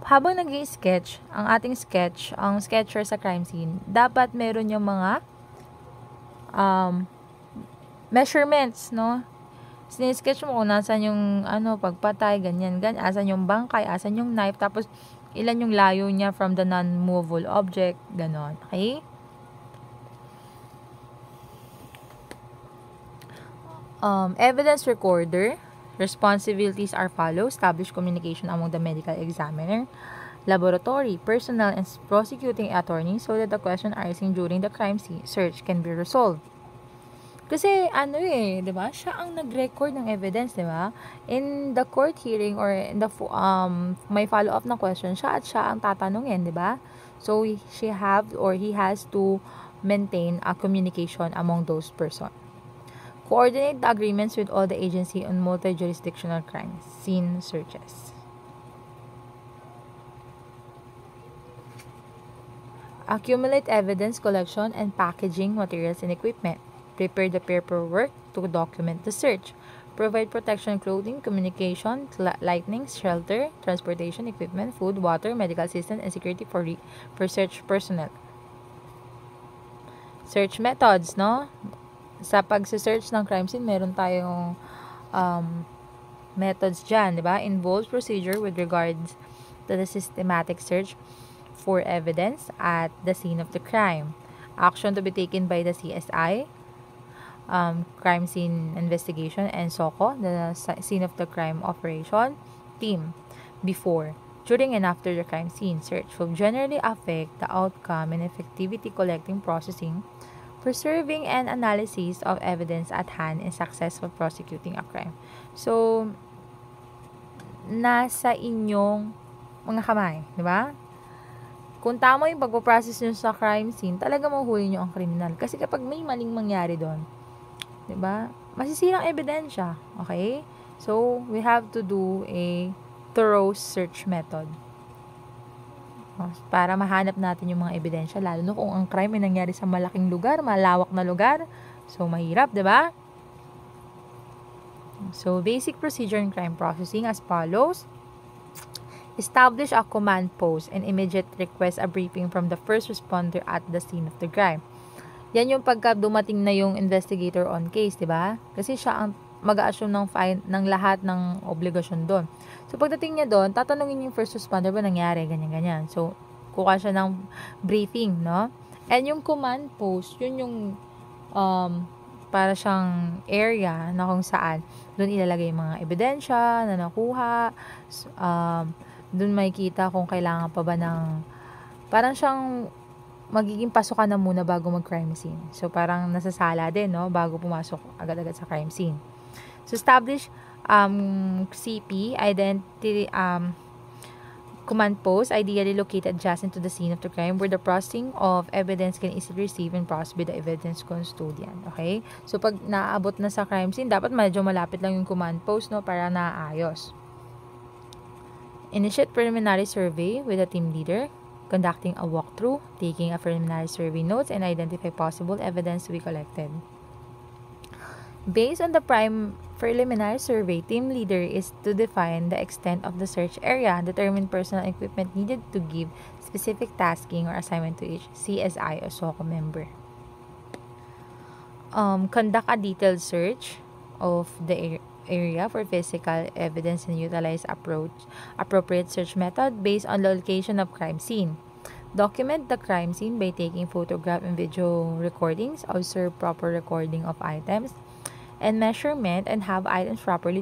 habang nag-i-sketch, ang sketcher sa crime scene, dapat meron yung mga measurements, no? Sini-sketch mo kung nasan yung pagpatay, ganyan, asan yung bangkay, asan yung knife, tapos ilan yung layo niya from the non-movable object, ganon. Okay? Evidence recorder. Responsibilities are follow. Establish communication among the medical examiner, laboratory, personnel, and prosecuting attorney so that the question arising during the crime search can be resolved. Kasi, di ba? Siya ang nag-record ng evidence, di ba? In the court hearing or in the, may follow-up na question, siya ang tatanungin, di ba? So, he has to maintain a communication among those persons. Coordinate the agreements with all the agency on multi-jurisdictional crime scene searches. Accumulate evidence collection and packaging materials and equipment. Prepare the paperwork to document the search. Provide protection clothing, communication, lighting, shelter, transportation equipment, food, water, medical assistance, and security for search personnel. Search methods, no? Sa pag-search ng crime scene, meron tayong methods dyan, di ba? Involves procedure with regards to the systematic search for evidence at the scene of the crime. Action to be taken by the CSI, crime scene investigation, and SOCO, the scene of the crime operation. team before, during, and after the crime scene. Search will generally affect the outcome and effectivity collecting, processing, preserving, and analysis of evidence at hand in successful prosecuting a crime. So, nasa inyong mga kamay, di ba? Kung tama yung pagpaprocess nyo sa crime scene, talaga mahuhuli nyo ang kriminal. Kasi kapag may maling mangyari doon, di ba? Masisirang ebidensya. Okay? So, we have to do a thorough search method. Para mahanap natin yung mga ebidensya, lalo na kung ang crime ay nangyari sa malaking lugar, malawak na lugar. So, mahirap, di ba? So, basic procedure in crime processing as follows. Establish a command post and immediate request a briefing from the first responder at the scene of the crime. Yan yung pagka dumating na yung investigator on case, di ba? Kasi siya ang mag-a-assume ng lahat ng obligasyon doon. So, pagdating niya doon, tatanungin yung first responder ba nangyari, ganyan-ganyan. So, kuha siya ng briefing, no? And yung command post, yun yung para siyang area na kung saan doon ilalagay yung mga ebidensya na nakuha, doon makikita kung kailangan pa ba ng, parang siyang magiging pasukan na muna bago mag-crime scene. So, parang nasasala din, no? Bago pumasok agad-agad sa crime scene. So, establish CP, identity, command post, ideally located adjacent to the scene of the crime where the processing of evidence can easily receive and process by the evidence custodian. Okay? So, pag naaabot na sa crime scene, dapat medyo malapit lang yung command post, no? Para naayos. Initiate preliminary survey with a team leader, conducting a walkthrough, taking a preliminary survey notes, and identify possible evidence to be collected. Based on the preliminary survey, team leader is to define the extent of the search area, determine personal equipment needed to give specific tasking or assignment to each CSI or SOCO member. Conduct a detailed search of the area for physical evidence and utilize appropriate search method based on the location of crime scene. Document the crime scene by taking photograph and video recordings, observe proper recording of items and measurement, and have items properly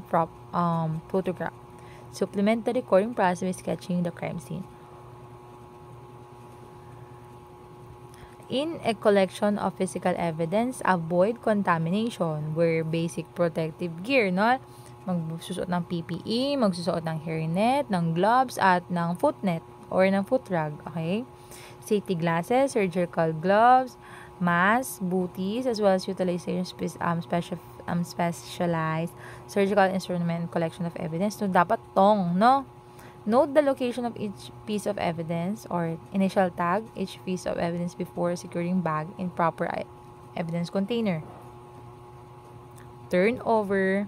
photographed. Supplement the recording process by sketching the crime scene. In a collection of physical evidence, avoid contamination. Wear basic protective gear, no? Magsusuot ng PPE, magsusuot ng hairnet, ng gloves, at ng footnet or ng foot rag, okay? Safety glasses, surgical gloves, mask, booties, as well as utilization specialized surgical instrument collection of evidence. So, dapat tong, no? Note the location of each piece of evidence or initial tag each piece of evidence before securing bag in proper evidence container. Turn over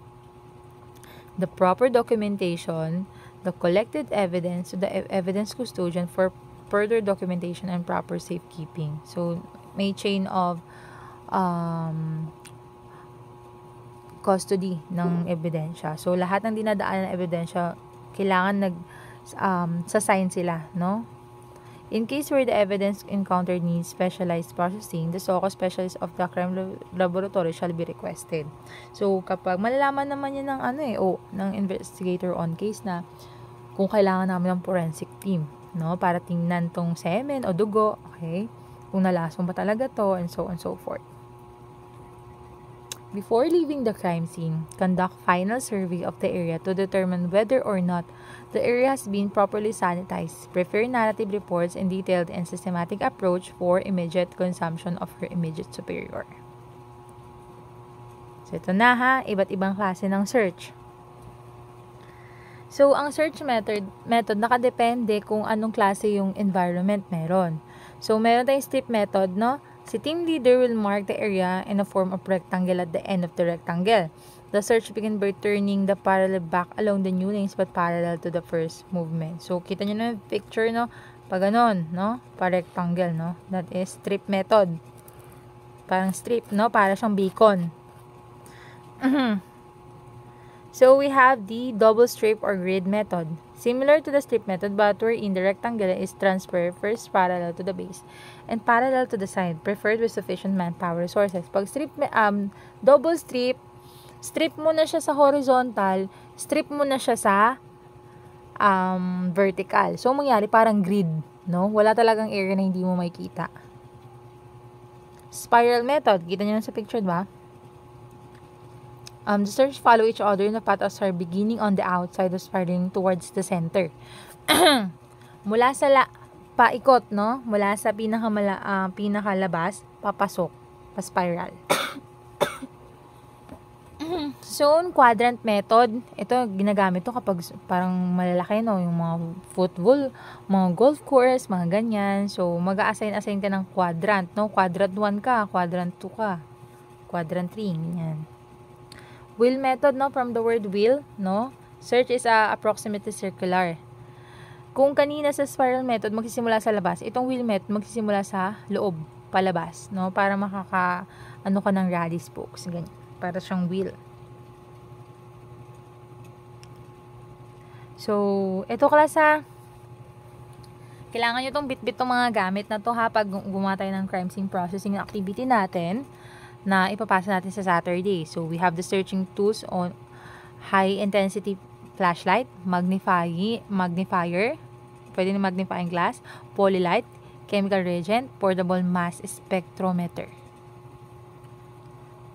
the proper documentation, the collected evidence to the evidence custodian for further documentation and proper safekeeping. So, may chain of custody ng ebidensya. So, lahat ng dinadaan ng ebidensya, kailangan sa-sign sila, no? In case where the evidence encountered needs specialized processing, the SOCO specialist of the crime laboratory shall be requested. So, kapag malalaman naman yun ng ng investigator on case na kung kailangan namin ng forensic team, no? Para tingnan tong semen o dugo, okay? Kung nalasong ba talaga to, and so on and so forth. Before leaving the crime scene, conduct final survey of the area to determine whether or not the area has been properly sanitized. Prepare narrative reports and detailed and systematic approach for immediate consumption of your immediate superior. So, ito na ha, iba't ibang klase ng search. So, ang search method nakadepende kung anong klase yung environment meron. So, meron tayong strip method, no? Si team leader will mark the area in a form of rectangle at the end of the rectangle. The search begins by turning the parallel back along the new lanes but parallel to the first movement. So, kita nyo na yung picture, no? Pag ganon, no? Pa-rectangle, no? That is strip method. Parang strip, no? Para siyang beacon. So, we have the double strip or grid method. Similar to the strip method, but wherein the rectangle is transferred first parallel to the base and parallel to the side, preferred with sufficient manpower resources. Pag double strip, strip mo na siya sa horizontal, strip mo na siya sa vertical. So, mangyari parang grid, no? Wala talagang area na hindi mo makikita. Spiral method. Kita nyo sa picture, ba? The search follow each other na paths are beginning on the outside of spiraling towards the center. Mula sa paikot, no? Mula sa pinakalabas, papasok, pa-spiral. So, quadrant method, ito, ginagamit to kapag parang malalaki, no? Yung mga football, mga golf course, mga ganyan. So, mag-a-assign ka ng quadrant, no? Quadrant 1 ka, quadrant 2 ka, quadrant 3, ganyan. Wheel method, no? From the word wheel, no? Search is approximately circular. Kung kanina sa spiral method, magsisimula sa labas, itong wheel method, magsisimula sa loob, palabas, no? Para ka ng rally spokes, ganyan. Para siyang wheel. So, ito klasa, kailangan nyo itong bit-bit itong mga gamit na to ha, pag gumawa tayo ng crime scene processing activity natin, na ipapasa natin sa Saturday. So, we have the searching tools on high intensity flashlight, magnifier, pwede na magnifying glass, polylight, chemical reagent, portable mass spectrometer.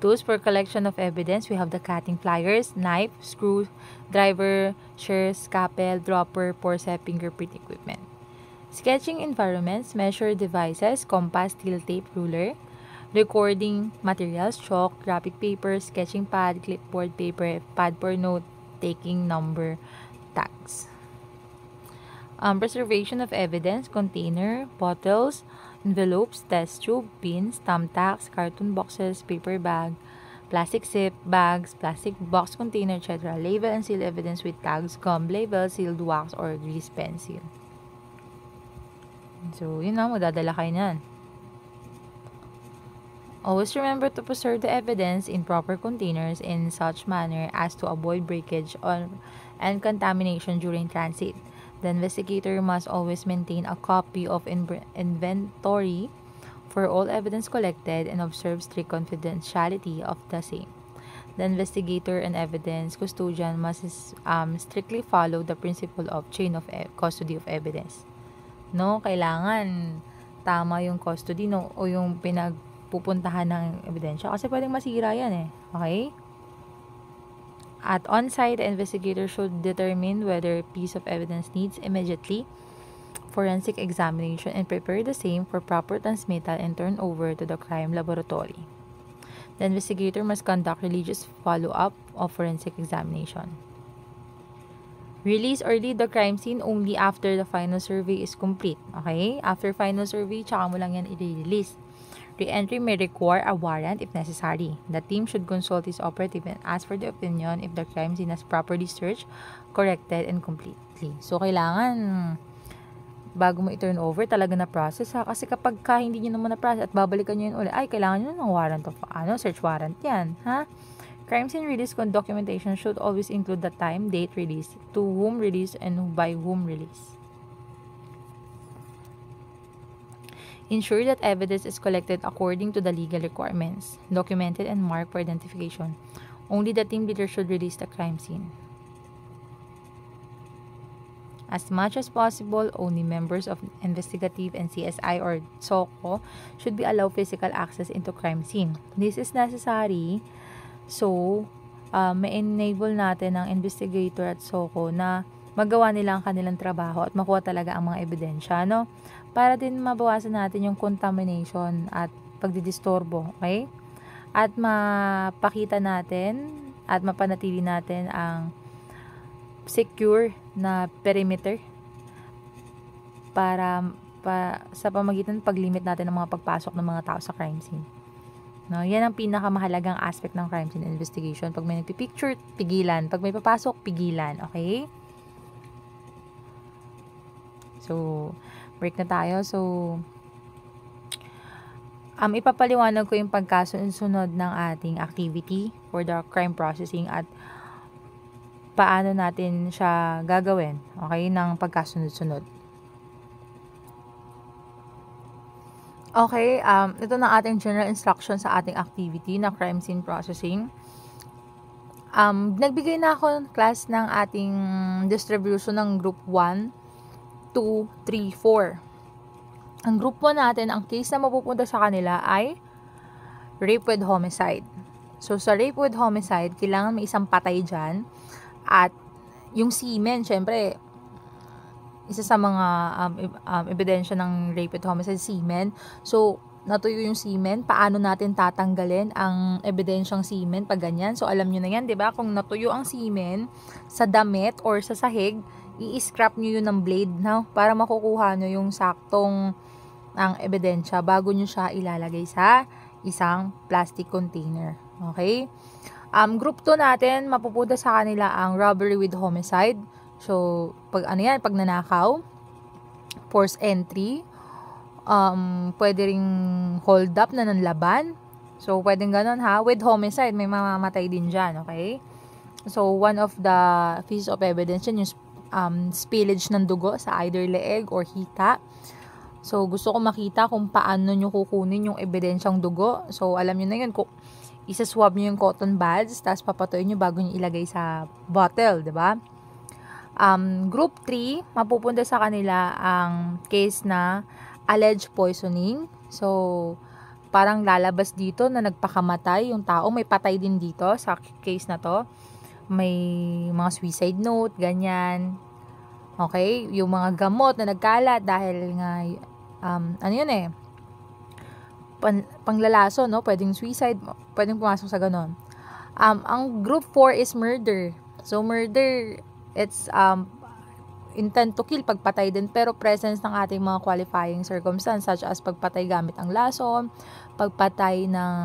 Tools for collection of evidence, we have the cutting pliers, knife, screw, driver, shears, scalpel, dropper, forceps, fingerprint equipment. Sketching environments, measure devices, compass, steel tape, ruler. Recording materials, chalk, graphic paper, sketching pad, clipboard paper, pad for note, taking number tags. Preservation of evidence, container, bottles, envelopes, test tube, pins, thumbtacks, carton boxes, paper bag, plastic zip bags, plastic box container, etc. Label and seal evidence with tags, gum label, sealed wax, or grease pencil. So, yun na, magdadala kayo niyan. Always remember to preserve the evidence in proper containers in such manner as to avoid breakage and contamination during transit. The investigator must always maintain a copy of inventory for all evidence collected and observe strict confidentiality of the same. The investigator and evidence custodian must strictly follow the principle of chain of custody of evidence. No, kailangan tama yung custody, no, o yung pupuntahan ng ebidensya kasi pwedeng masira yan eh. Okay? At on-site, the investigator should determine whether a piece of evidence needs immediately forensic examination and prepare the same for proper transmittal and turn over to the crime laboratory. The investigator must conduct religious follow-up of forensic examination. Release or leave the crime scene only after the final survey is complete. Okay? After final survey, tsaka mo lang yan i-release. Re-entry may require a warrant if necessary. The team should consult his operative and ask for the opinion if the crime scene is properly searched, corrected, and completely. So, kailangan bago mo i-turn over, talaga na process ha. Kasi kapag hindi nyo naman na process at babalikan nyo yun ulit, ay, kailangan nyo ng warrant of, search warrant yan, ha? Crime scene release documentation should always include the time, date release, to whom release, and by whom release. Ensure that evidence is collected according to the legal requirements, documented and marked for identification. Only the team leader should release the crime scene. As much as possible, only members of investigative and CSI or SOCO should be allowed physical access into crime scene. This is necessary so ma-enable natin ng investigator at SOCO na magawa nila ang kanilang trabaho at makuha talaga ang mga ebidensya, no? Para din mabawasan natin yung contamination at pagdidisturbo, okay? At mapakita natin at mapanatili natin ang secure na perimeter para sa pamagitan paglimit natin ng mga pagpasok ng mga tao sa crime scene. No, yan ang pinakamahalagang aspect ng crime scene investigation. Pag may nagpipicture, pigilan. Pag may papasok, pigilan. Okay? So, break na tayo. So, ipapaliwanag ko yung pagkasunod ng ating activity for the crime processing at paano natin siya gagawin, okay, ng pagkasunod-sunod. Okay, ito na ating general instruction sa ating activity na crime scene processing. Nagbigay na ako ng class ng ating distribution ng group 1, 2, 3, 4. Ang group 1 natin, ang case na mapupunta sa kanila ay rape with homicide. So, sa rape with homicide, kailangan may isang patay dyan. At yung semen, syempre, isa sa mga ebidensya ng rape with homicide, semen. So, natuyo yung semen, paano natin tatanggalin ang ebidensyang semen pag ganyan? So, alam nyo na yan, di ba? Kung natuyo ang semen sa damit or sa sahig, i-scrap nyo yun ng blade, no? Para makukuha nyo yung saktong ang ebidensya bago nyo siya ilalagay sa isang plastic container. Okay? Group 2 natin, mapupunta sa kanila ang robbery with homicide. So, pag nanakaw, forced entry, pwede ring hold up na nanlaban. So, pwedeng ganun ha. With homicide, may mamamatay din dyan, okay? So, one of the pieces of evidence yun, yung spillage ng dugo sa either leeg or hita. So, gusto ko makita kung paano nyo kukunin yung ebidensyang dugo. So, alam nyo na yun, kung isa-swab nyo yung cotton buds, tapos papatuin nyo bago nyo ilagay sa bottle, diba? Group 3, mapupunta sa kanila ang case na alleged poisoning. So, parang lalabas dito na nagpakamatay yung tao. May patay din dito sa case na to. May mga suicide note, ganyan. Okay? Yung mga gamot na nagkalat dahil nga, panglalaso, no? Pwedeng suicide, pwedeng pumasok sa ganon. Ang group 4 is murder. So, murder, it's, intent to kill, pagpatay din, pero presence ng ating mga qualifying circumstance such as pagpatay gamit ang lason, pagpatay ng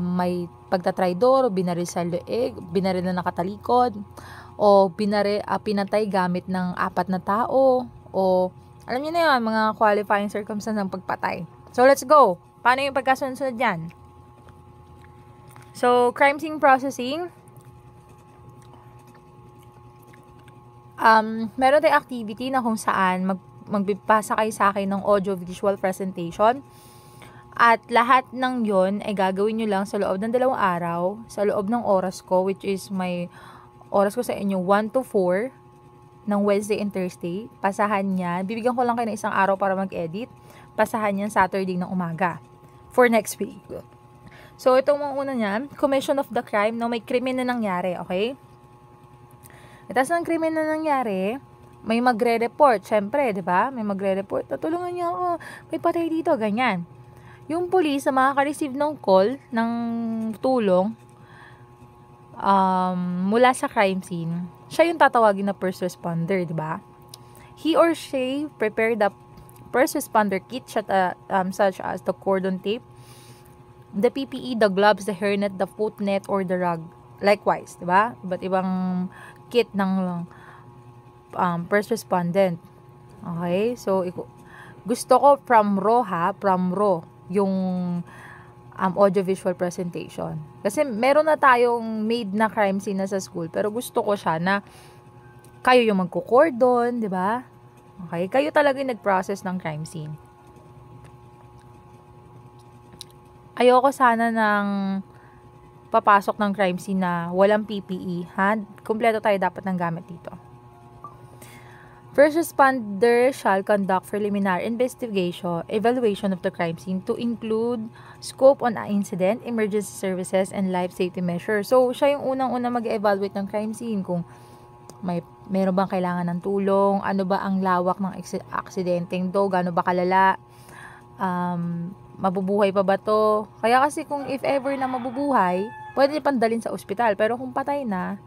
may pagtatraidor, binaril sa leeg, binaril na nakatalikod, o pinatay gamit ng 4 na tao, o alam niyo na yun, mga qualifying circumstance ng pagpatay. So, let's go! Paano yung pagkasunod-sunod yan? So, crime scene processing, meron tayong activity na kung saan magbibasa kayo sa akin ng audio-visual presentation. At lahat ng yon ay gagawin nyo lang sa loob ng 2 araw, sa loob ng oras ko, which is may oras ko sa inyo 1 to 4 ng Wednesday and Thursday. Pasahan niya. Bibigyan ko lang kayo ng 1 araw para mag-edit. Pasahan niya Saturday ng umaga for next week. So, itong mga una niya, commission of the crime, na may krimen na nangyari, okay? Tapos ng krimen na nangyari, may magre-report. Siyempre, di ba? May magre-report. Tutulungan niyo ako. May patay dito. Ganyan. Yung police na makaka-receive ng call, ng tulong, mula sa crime scene, siya yung tatawagin na first responder, di ba? He or she prepared the first responder kit, such as the cordon tape, the PPE, the gloves, the hairnet, the foot net, or the rug. Likewise, di ba? Iba't ibang kit ng first respondent. Okay? So, gusto ko from raw, yung audiovisual presentation. Kasi meron na tayong made na crime scene na sa school, pero gusto ko siya na kayo yung magkukordon, di ba? Okay? Kayo talaga yung nag-process ng crime scene. Ayoko sana ng papasok ng crime scene na walang PPE, ha? Kompleto tayo dapat ng gamit dito. First responder shall conduct preliminary investigation, evaluation of the crime scene to include scope on incident, emergency services, and life safety measures. So, siya yung unang-una mag-evaluate ng crime scene kung meron bang kailangan ng tulong, ano ba ang lawak ng aksidenteng to, gaano ba kalala, mabubuhay pa ba to. Kaya kasi kung if ever na mabubuhay, pwede pandalin sa ospital. Pero kung patay na,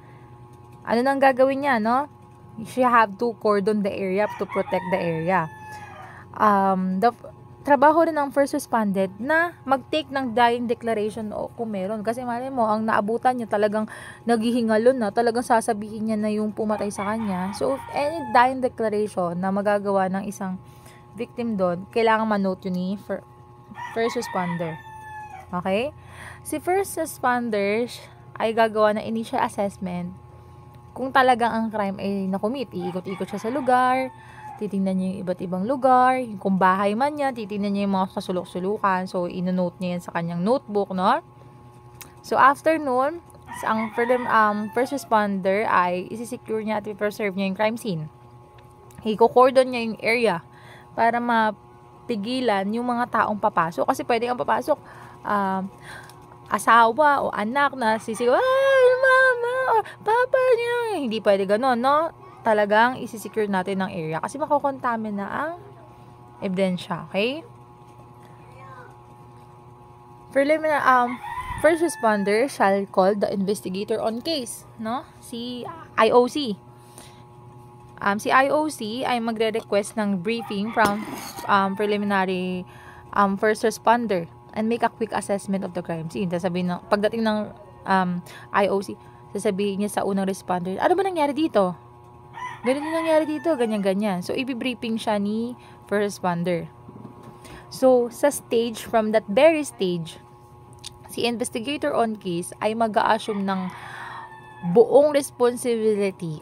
ano nang gagawin niya, no? You have to cordon the area to protect the area. The trabaho rin ng first respondent na mag-take ng dying declaration o kung meron. Kasi mali mo, ang naabutan niya talagang naghihingalon na, talagang sasabihin niya na yung pumatay sa kanya. So, any dying declaration na magagawa ng isang victim doon, kailangan manote yun ni first responder. Okay? Si first responder ay gagawa ng initial assessment kung talagang ang crime ay nakumit. Iikot-ikot siya sa lugar, titingnan niya yung iba't ibang lugar, kung bahay man niya, titingnan niya yung mga kasulok-sulukan. So, inonote niya yan sa kanyang notebook, no? So, after nun, ang first responder ay isi-secure niya at i-preserve niya yung crime scene. I-cordon niya yung area para mapigilan yung mga taong papasok. Kasi pwede kang papasok, asawa o anak na sisigaw, ay, mama, or papa niya. Hindi pwede ganun, no? Talagang isi-secure natin ng area kasi makokontamin na ang ebidensya, okay? First responder shall call the investigator on case, no? Si IOC. Si IOC ay magre-request ng briefing from preliminary first responder and make a quick assessment of the crime scene. Pagdating ng IOC, sasabihin niya sa unang responder, ano ba nangyari dito? Ganito nangyari dito, ganyan-ganyan. So, i-briefing siya ni first responder. So, from that very stage, si investigator on case ay mag-a-assume ng buong responsibility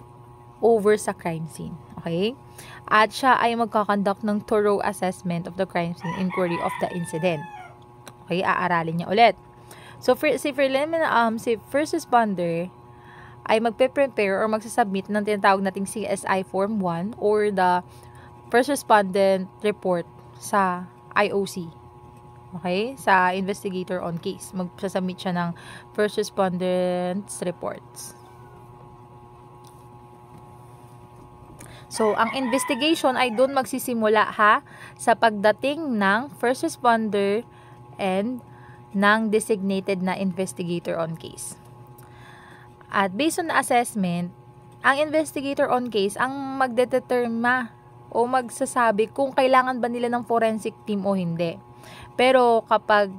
over sa crime scene. Okay? At siya ay magkakonduct ng thorough assessment of the crime scene inquiry of the incident. Okay? Aaralin niya ulit. So, si first responder ay magpe-prepare or magsasubmit ng tinatawag nating CSI Form 1 or the first respondent report sa IOC. Okay? Sa investigator on case. Magsasubmit siya ng first respondent's reports. So, ang investigation ay doon magsisimula sa pagdating ng first responder and ng designated na investigator on case. At based on the assessment, ang investigator on case ang magdedetermine o magsasabi kung kailangan ba nila ng forensic team o hindi. Pero kapag,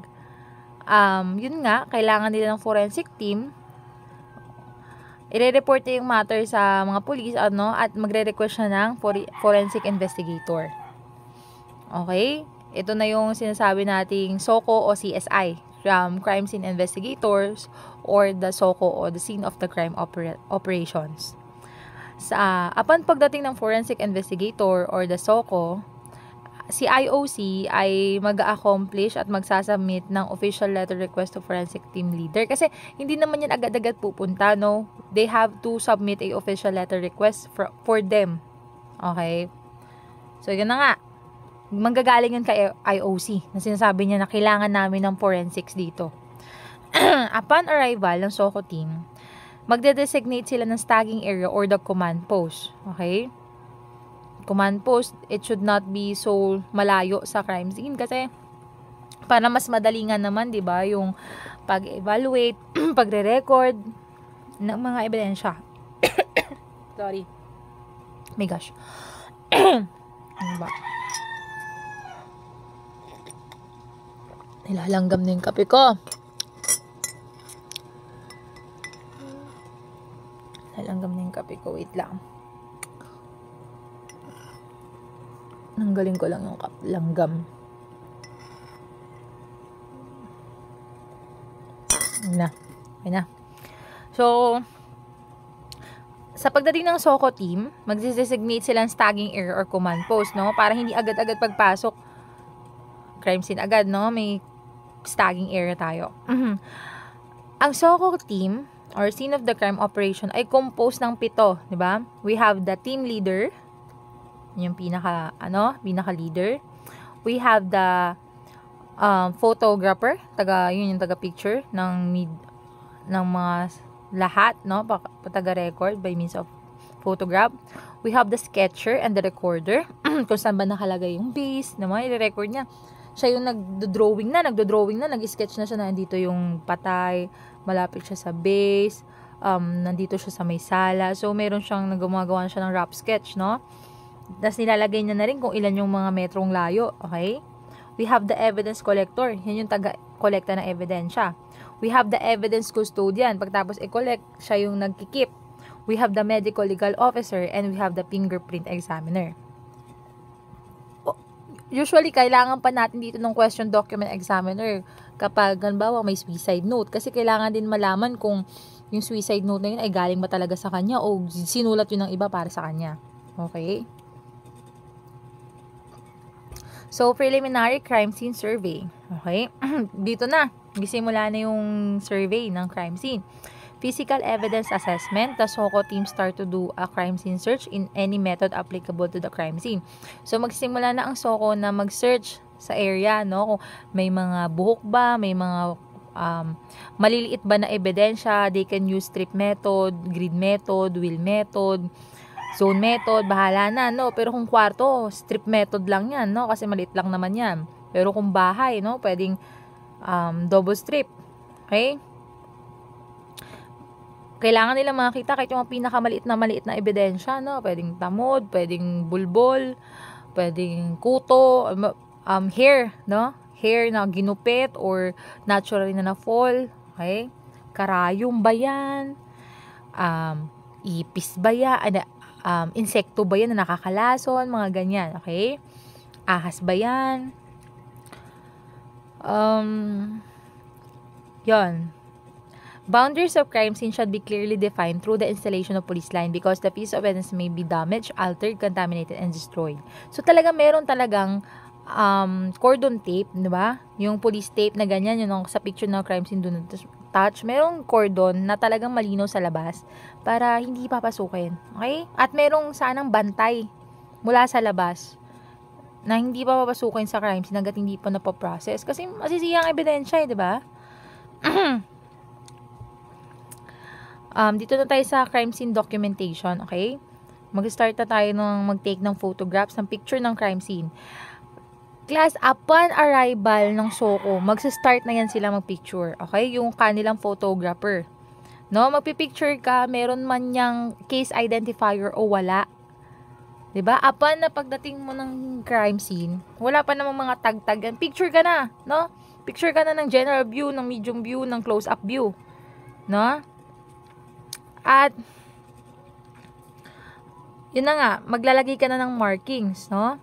yun nga, kailangan nila ng forensic team, i-report niya yung matter sa mga police, at magre-request siya ng forensic investigator. Okay? Ito na yung sinasabi nating SOCO o CSI, Crime Scene Investigators, or the SOCO o the Scene of the Crime Operations. Upon pagdating ng forensic investigator or the SOCO, si IOC ay mag-accomplish at magsasubmit ng official letter request to forensic team leader. Kasi hindi naman yan agad-agad pupunta, no? They have to submit a official letter request for them. Okay? So, yun na nga. Manggagaling yun kay IOC na sinasabi niya na kailangan namin ng forensics dito. Upon arrival ng SOCO team, magde-designate sila ng staging area or the command post. Okay? Command post, it should not be so malayo sa crime scene kasi para mas madali nga naman, 'di ba, yung pag-evaluate, pagre-record ng mga ebidensya. Sorry. My gosh. Ano ba? Nilalanggam na yung kape ko. Nilalanggam na yung kape ko. Wait lang. Nanggaling ko lang yung langgam. Ayun na. So, sa pagdating ng SOCO team, mag-designate sila ng staging area or command post, no? Para hindi agad-agad pagpasok, crime scene agad, no? May staging area tayo. Ang SOCO team, or Scene of the Crime Operation, ay composed ng 7, di ba? We have the team leader, yung pinaka-leader. We have the photographer, yun yung taga-picture ng mga lahat, no? Taga-record by means of photograph. We have the sketcher and the recorder. Kung saan ba nakalagay yung base, naman i-record niya. Siya yung nagdo-drawing na, nag-sketch na siya na nandito yung patay, malapit siya sa base, nandito siya sa may sala. So, meron siyang gumagawa siya ng rough sketch, no? Tapos nilalagay niya na rin kung ilan yung mga metrong layo, okay? We have the evidence collector. Yan yung taga-kolekta ng ebidensya. We have the evidence custodian. Pagtapos i-collect, siya yung nagkikip. We have the medical legal officer and we have the fingerprint examiner. Usually, kailangan pa natin dito ng question document examiner kapag, halimbawa, may suicide note. Kasi kailangan din malaman kung yung suicide note na yun ay galing ba talaga sa kanya o sinulat yun ng iba para sa kanya. Okay? So, preliminary crime scene survey. Okay? Dito na. Gisimula na yung survey ng crime scene. Physical evidence assessment. The SOCO team start to do a crime scene search in any method applicable to the crime scene. So, magsimula na ang SOCO na mag-search sa area, no? Kung may mga buhok ba, may mga maliliit ba na ebidensya, they can use strip method, grid method, wheel method, zone method, bahala na, no? Pero kung kwarto, strip method lang yan, no? Kasi maliit lang naman yan. Pero kung bahay, no? Pwedeng double strip. Okay? Kailangan nila makita kahit yung pinakamaliit na ebidensya, no? Pwedeng tamod, pwedeng bulbol, pwedeng kuto, hair, no? Hair na ginupit or naturally na na-fall. Okay? Karayom ba yan? Ipis ba yan? Insekto ba yan na nakakalason? Mga ganyan. Okay? Ahas ba yan? Yon. Boundaries of crime scene should be clearly defined through the installation of police line because the piece of evidence may be damaged, altered, contaminated, and destroyed. So, meron talagang cordon tape, di ba? Yung police tape na ganyan, yun sa picture ng crime scene doon touch. Merong cordon na talagang malinaw sa labas para hindi papasukin. Okay? At merong sanang bantay mula sa labas na hindi pa papasukin sa crime scene hanggat hindi pa napaprocess. Kasi masisiyang ebidensya, di ba? Dito na tayo sa crime scene documentation, okay? Mag-start na tayo mag-take ng photographs ng picture ng crime scene. Class, upon arrival ng SOCO, mag-start na yan sila mag-picture, okay? Yung kanilang photographer. No, magpipicture ka, meron man yang case identifier o wala. 'Di ba? Upon na pagdating mo ng crime scene, wala pa namang mga tag-tag yan. Picture ka na, no? Picture ka na ng general view, ng medium view, ng close-up view. No? At yun na nga, maglalagay ka na ng markings, no?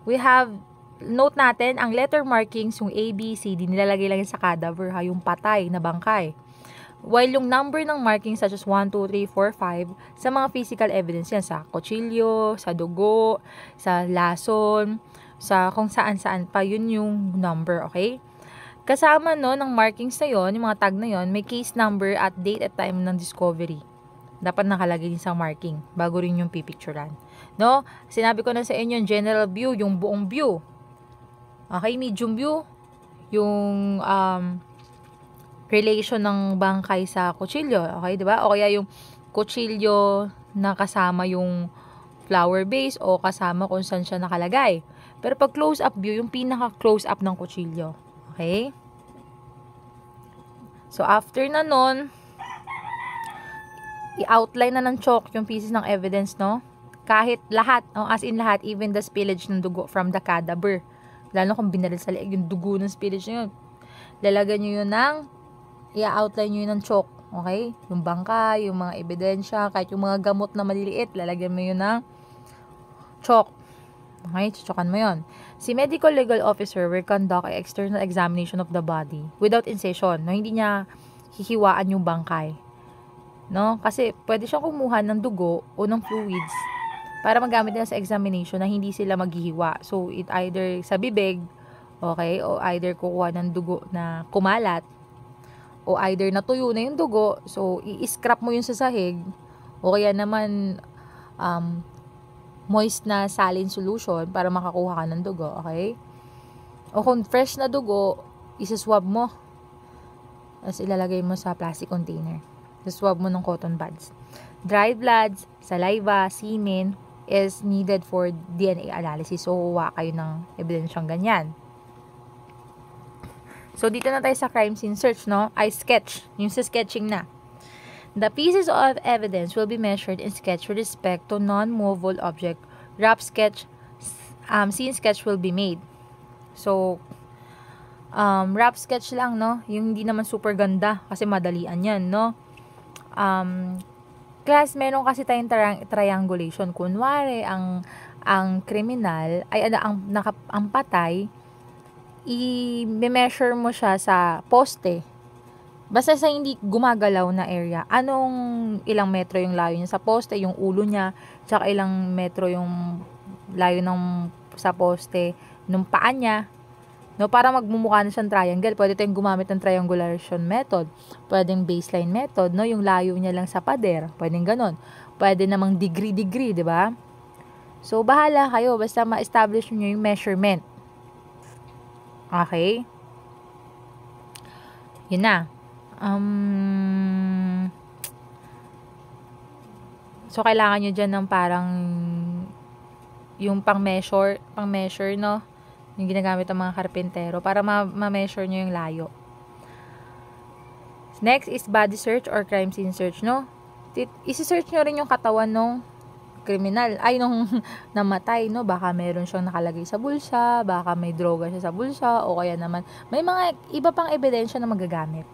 We have, note natin, ang letter markings, yung A, B, C, D, nilalagay lang sa cadaver, ha? Yung patay na bangkay. While yung number ng markings such as 1, 2, 3, 4, 5, sa mga physical evidence yan, sa kutsilyo, sa dugo, sa lason, sa kung saan-saan pa, yun yung number, okay? Kasama no ng markings na yon, yung mga tag na yon, may case number at date at time ng discovery. Dapat nakalagay din sa marking bago rin yung pipicturean. No? Sinabi ko na sa inyo yung general view, yung buong view. Okay, medium view, yung relation ng bangkay sa kutsilyo. Okay, di ba? O kaya yung kutsilyo na kasama yung flower base o kasama kung saan siya nakalagay. Pero pag close up view, yung pinaka close up ng kutsilyo. Okay? So, after na nun, i-outline na ng chalk yung pieces ng evidence, no? Kahit lahat, no? As in lahat, even the spillage ng dugo from the cadaver. Lalo kung binaril sa leeg, yung dugo ng spillage na yun. Lalagyan nyo yun ng, i-outline nyo yun ng chalk. Okay? Yung bangka, yung mga ebidensya, kahit yung mga gamot na maliliit, lalagyan mo yun ng chalk. Okay, chuchukan mo yun. Si medical legal officer will conduct an external examination of the body without incision. No, hindi niya hihiwaan yung bangkay. No, kasi pwede siyang kumuha ng dugo o ng fluids para magamit nila sa examination na hindi sila maghihiwa. So, it either sa bibig, okay, o either kukuha ng dugo na kumalat, o either natuyo na yung dugo, so, i-scrap mo yun sa sahig, o kaya naman, moist na saline solution para makakuha ka ng dugo, okay? O kung fresh na dugo, isa-swab mo. Tapos ilalagay mo sa plastic container. Isa-swab mo ng cotton buds. Dried bloods, saliva, semen is needed for DNA analysis. So, huwa kayo ng ebidensyang ganyan. So, dito na tayo sa crime scene search, no? Ay, sketch. Yung sa sketching na. The pieces of evidence will be measured in sketch with respect to non-movable object. Rough sketch, scene sketch will be made. So, rough sketch lang, no? Yung hindi naman super ganda kasi madalian yan, no? Class, meron kasi tayong triangulation. Kunwari, ang kriminal, ay ang patay, i-measure mo siya sa poste. Basta sa hindi gumagalaw na area, ilang metro yung layo niya sa poste, yung ulo niya, tsaka ilang metro yung layo ng sa poste, nung paa niya, No, para magmumukha na siyang triangle, pwede tayong gumamit ng triangulation method. Pwedeng baseline method, no? Yung layo niya lang sa pader. Pwedeng ganon. Pwede namang degree-degree, di ba? So, bahala kayo. Basta ma-establish nyo yung measurement. Okay? Yun na. So, kailangan nyo dyan ng parang yung pang-measure, no? Yung ginagamit ng mga karpentero para ma-measure nyo yung layo. Next is body search or crime scene search, no? Isi-search nyo rin yung katawan nung kriminal, nung namatay, no? Baka meron siyang nakalagay sa bulsa, baka may droga siya sa bulsa, o kaya naman, may mga iba pang ebidensya na magagamit.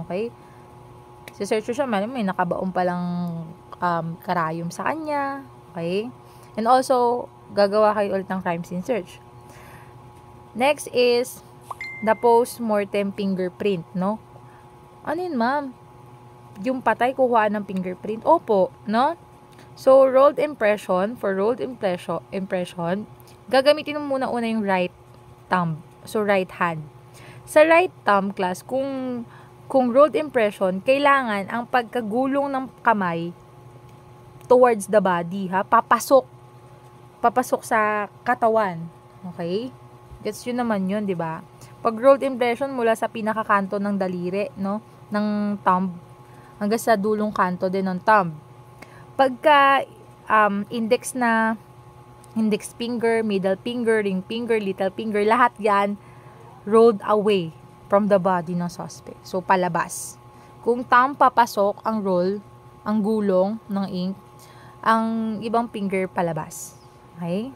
Okay? Si-search siya, may nakabaon palang karayom sa kanya. Okay? And also, gagawa kayo ulit ng crime scene search. Next is the post-mortem fingerprint, no? Ano yun, ma'am? Yung patay, kuha ng fingerprint? Opo, no? So, rolled impression, for rolled impression, gagamitin mo muna yung right thumb. So, right hand. Sa right thumb class, kung rolled impression, kailangan ang pagkagulong ng kamay towards the body, ha? Papasok sa katawan. Okay? Gets yun naman yun, di ba? Pag rolled impression mula sa pinakakanto ng daliri, no? Ng thumb, hanggang sa dulong kanto din ng thumb. Pagka index finger, middle finger, ring finger, little finger, lahat yan rolled away from the body ng suspect. So, palabas. Kung thumb papasok ang roll, ang gulong ng ink, ang ibang finger palabas. Okay?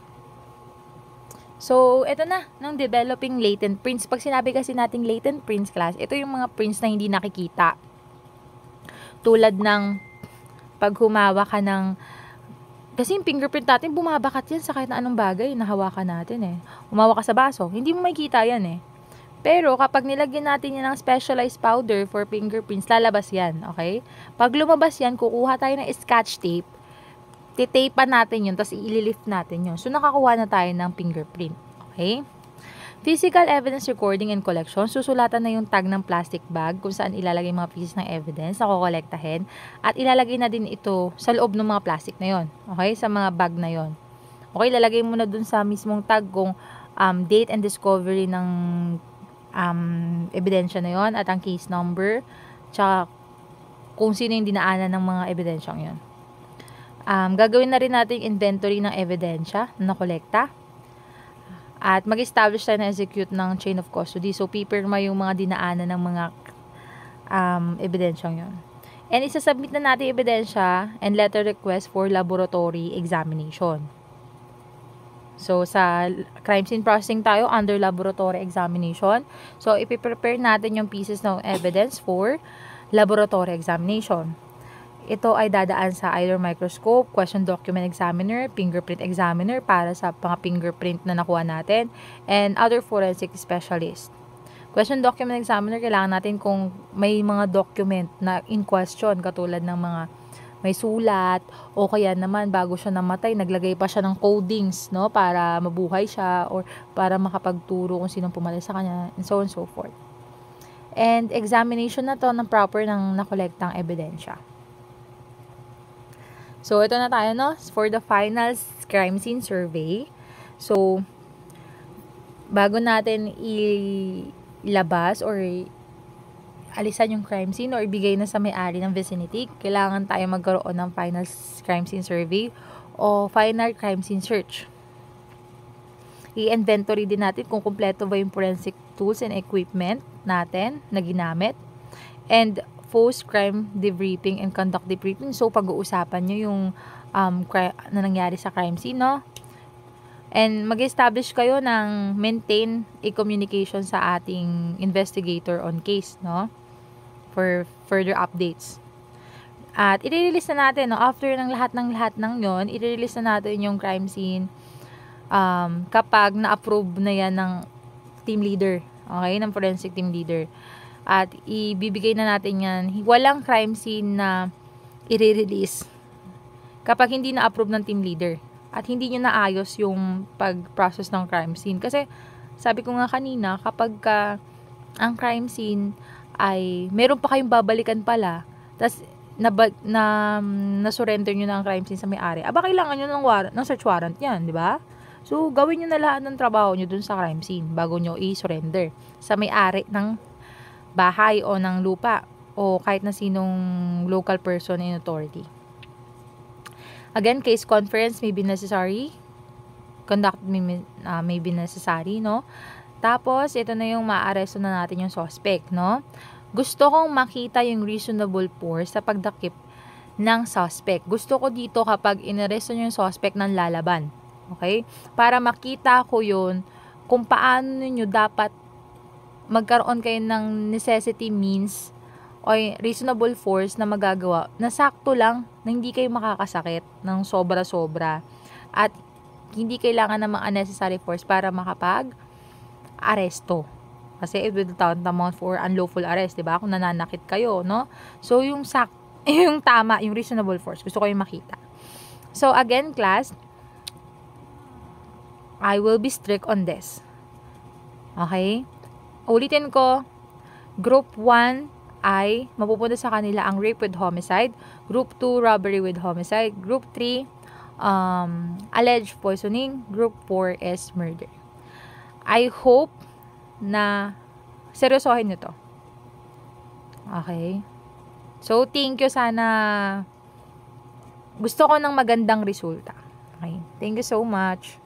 So, ito na, ng developing latent prints. Pag sinabi kasi nating latent prints class, ito yung mga prints na hindi nakikita. Tulad ng pag humawa ka ng, kasi yung fingerprint natin, bumabakat yan sa kahit na anong bagay na hawakan natin eh. Humawa ka sa baso, hindi mo makikita yan eh. Pero kapag nilagyan natin yan ng specialized powder for fingerprints, lalabas yan, okay? Pag lumabas yan, kukuha tayo ng scotch tape, titapean natin yun, tapos i-lift natin yun. So, nakakuha na tayo ng fingerprint. Okay? Physical evidence recording and collection. Susulatan na yung tag ng plastic bag kung saan ilalagay mga pieces ng evidence na kukolektahin. At ilalagay na din ito sa loob ng mga plastic na yon. Okay? Sa mga bag na yon. Okay? Ilalagay mo na dun sa mismong tag kung date and discovery ng ebidensya na yon at ang case number. Tsaka kung sino yung dinaanan ng mga ebidensyang yon. Gagawin na rin natin inventory ng ebidensya na nakolekta. At mag-establish tayo na execute ng chain of custody. So, pipirma yung mga dinaanan ng mga ebidensyang yun. And isasubmit na natin ebidensya and letter request for laboratory examination. So, sa crime scene processing tayo under laboratory examination. So, ipiprepare natin yung pieces ng evidence for laboratory examination. Ito ay dadaan sa either microscope, question document examiner, fingerprint examiner para sa mga fingerprint na nakuha natin, and other forensic specialist. Question document examiner, kailangan natin kung may mga document na in question, katulad ng mga may sulat, o kaya naman bago siya namatay, naglagay pa siya ng codings, no, para mabuhay siya, or para makapagturo kung sinong pumatay sa kanya, and so on and so forth. And examination na to ng proper ng nakolektang ebidensya. So, ito na tayo, no? For the final crime scene survey. So, bago natin ilabas or alisan yung crime scene or ibigay na sa may-ari ng vicinity, kailangan tayo magkaroon ng final crime scene survey o final crime scene search. I-inventory din natin kung kumpleto ba yung forensic tools and equipment natin na ginamit. And post-crime debriefing and conduct debriefing. So, pag-uusapan nyo yung na nangyari sa crime scene, no? And mag-establish kayo ng maintain a communication sa ating investigator on case, no? For further updates. At i-release na natin, no? After ng lahat ng yon, i-release na natin yung crime scene kapag na-approve na yan ng team leader. Okay? Ng forensic team leader. At ibibigay na natin yan. Walang crime scene na i-release kapag hindi na-approve ng team leader. At hindi nyo naayos yung pag-process ng crime scene. Kasi sabi ko nga kanina, kapag ang crime scene ay meron pa kayong babalikan pala, tas na-surrender nyo na ang crime scene sa may-ari, aba kailangan nyo ng search warrant yan, di ba? So, gawin nyo na lahat ng trabaho nyo dun sa crime scene bago nyo i-surrender sa may-ari ng bahay o ng lupa o kahit na sinong local person in authority. Again, case conference may be necessary. Conduct may be necessary, no? Tapos, ito na yung maaresto na natin yung suspect, no? Gusto kong makita yung reasonable force sa pagdakip ng suspect. Gusto ko dito kapag inaresto nyo yung suspect ng lalaban. Okay? Para makita ko yun kung paano nyo dapat magkaroon kayo ng necessity means o reasonable force na magagawa na sakto lang na hindi kayo makakasakit ng sobra-sobra at hindi kailangan ng mga unnecessary force para makapag-aresto. Kasi it will tantamount for unlawful arrest, 'di ba? Kung nananakit kayo, no? So yung yung tama, yung reasonable force, gusto ko yung makita. So again, class, I will be strict on this. Okay? Ulitin ko, group 1 ay mapupunta sa kanila ang rape with homicide, group 2 robbery with homicide, group 3 alleged poisoning, group 4 is murder. I hope na seryosohin nyo to. Okay? So, thank you. Sana gusto ko ng magandang resulta. Okay? Thank you so much.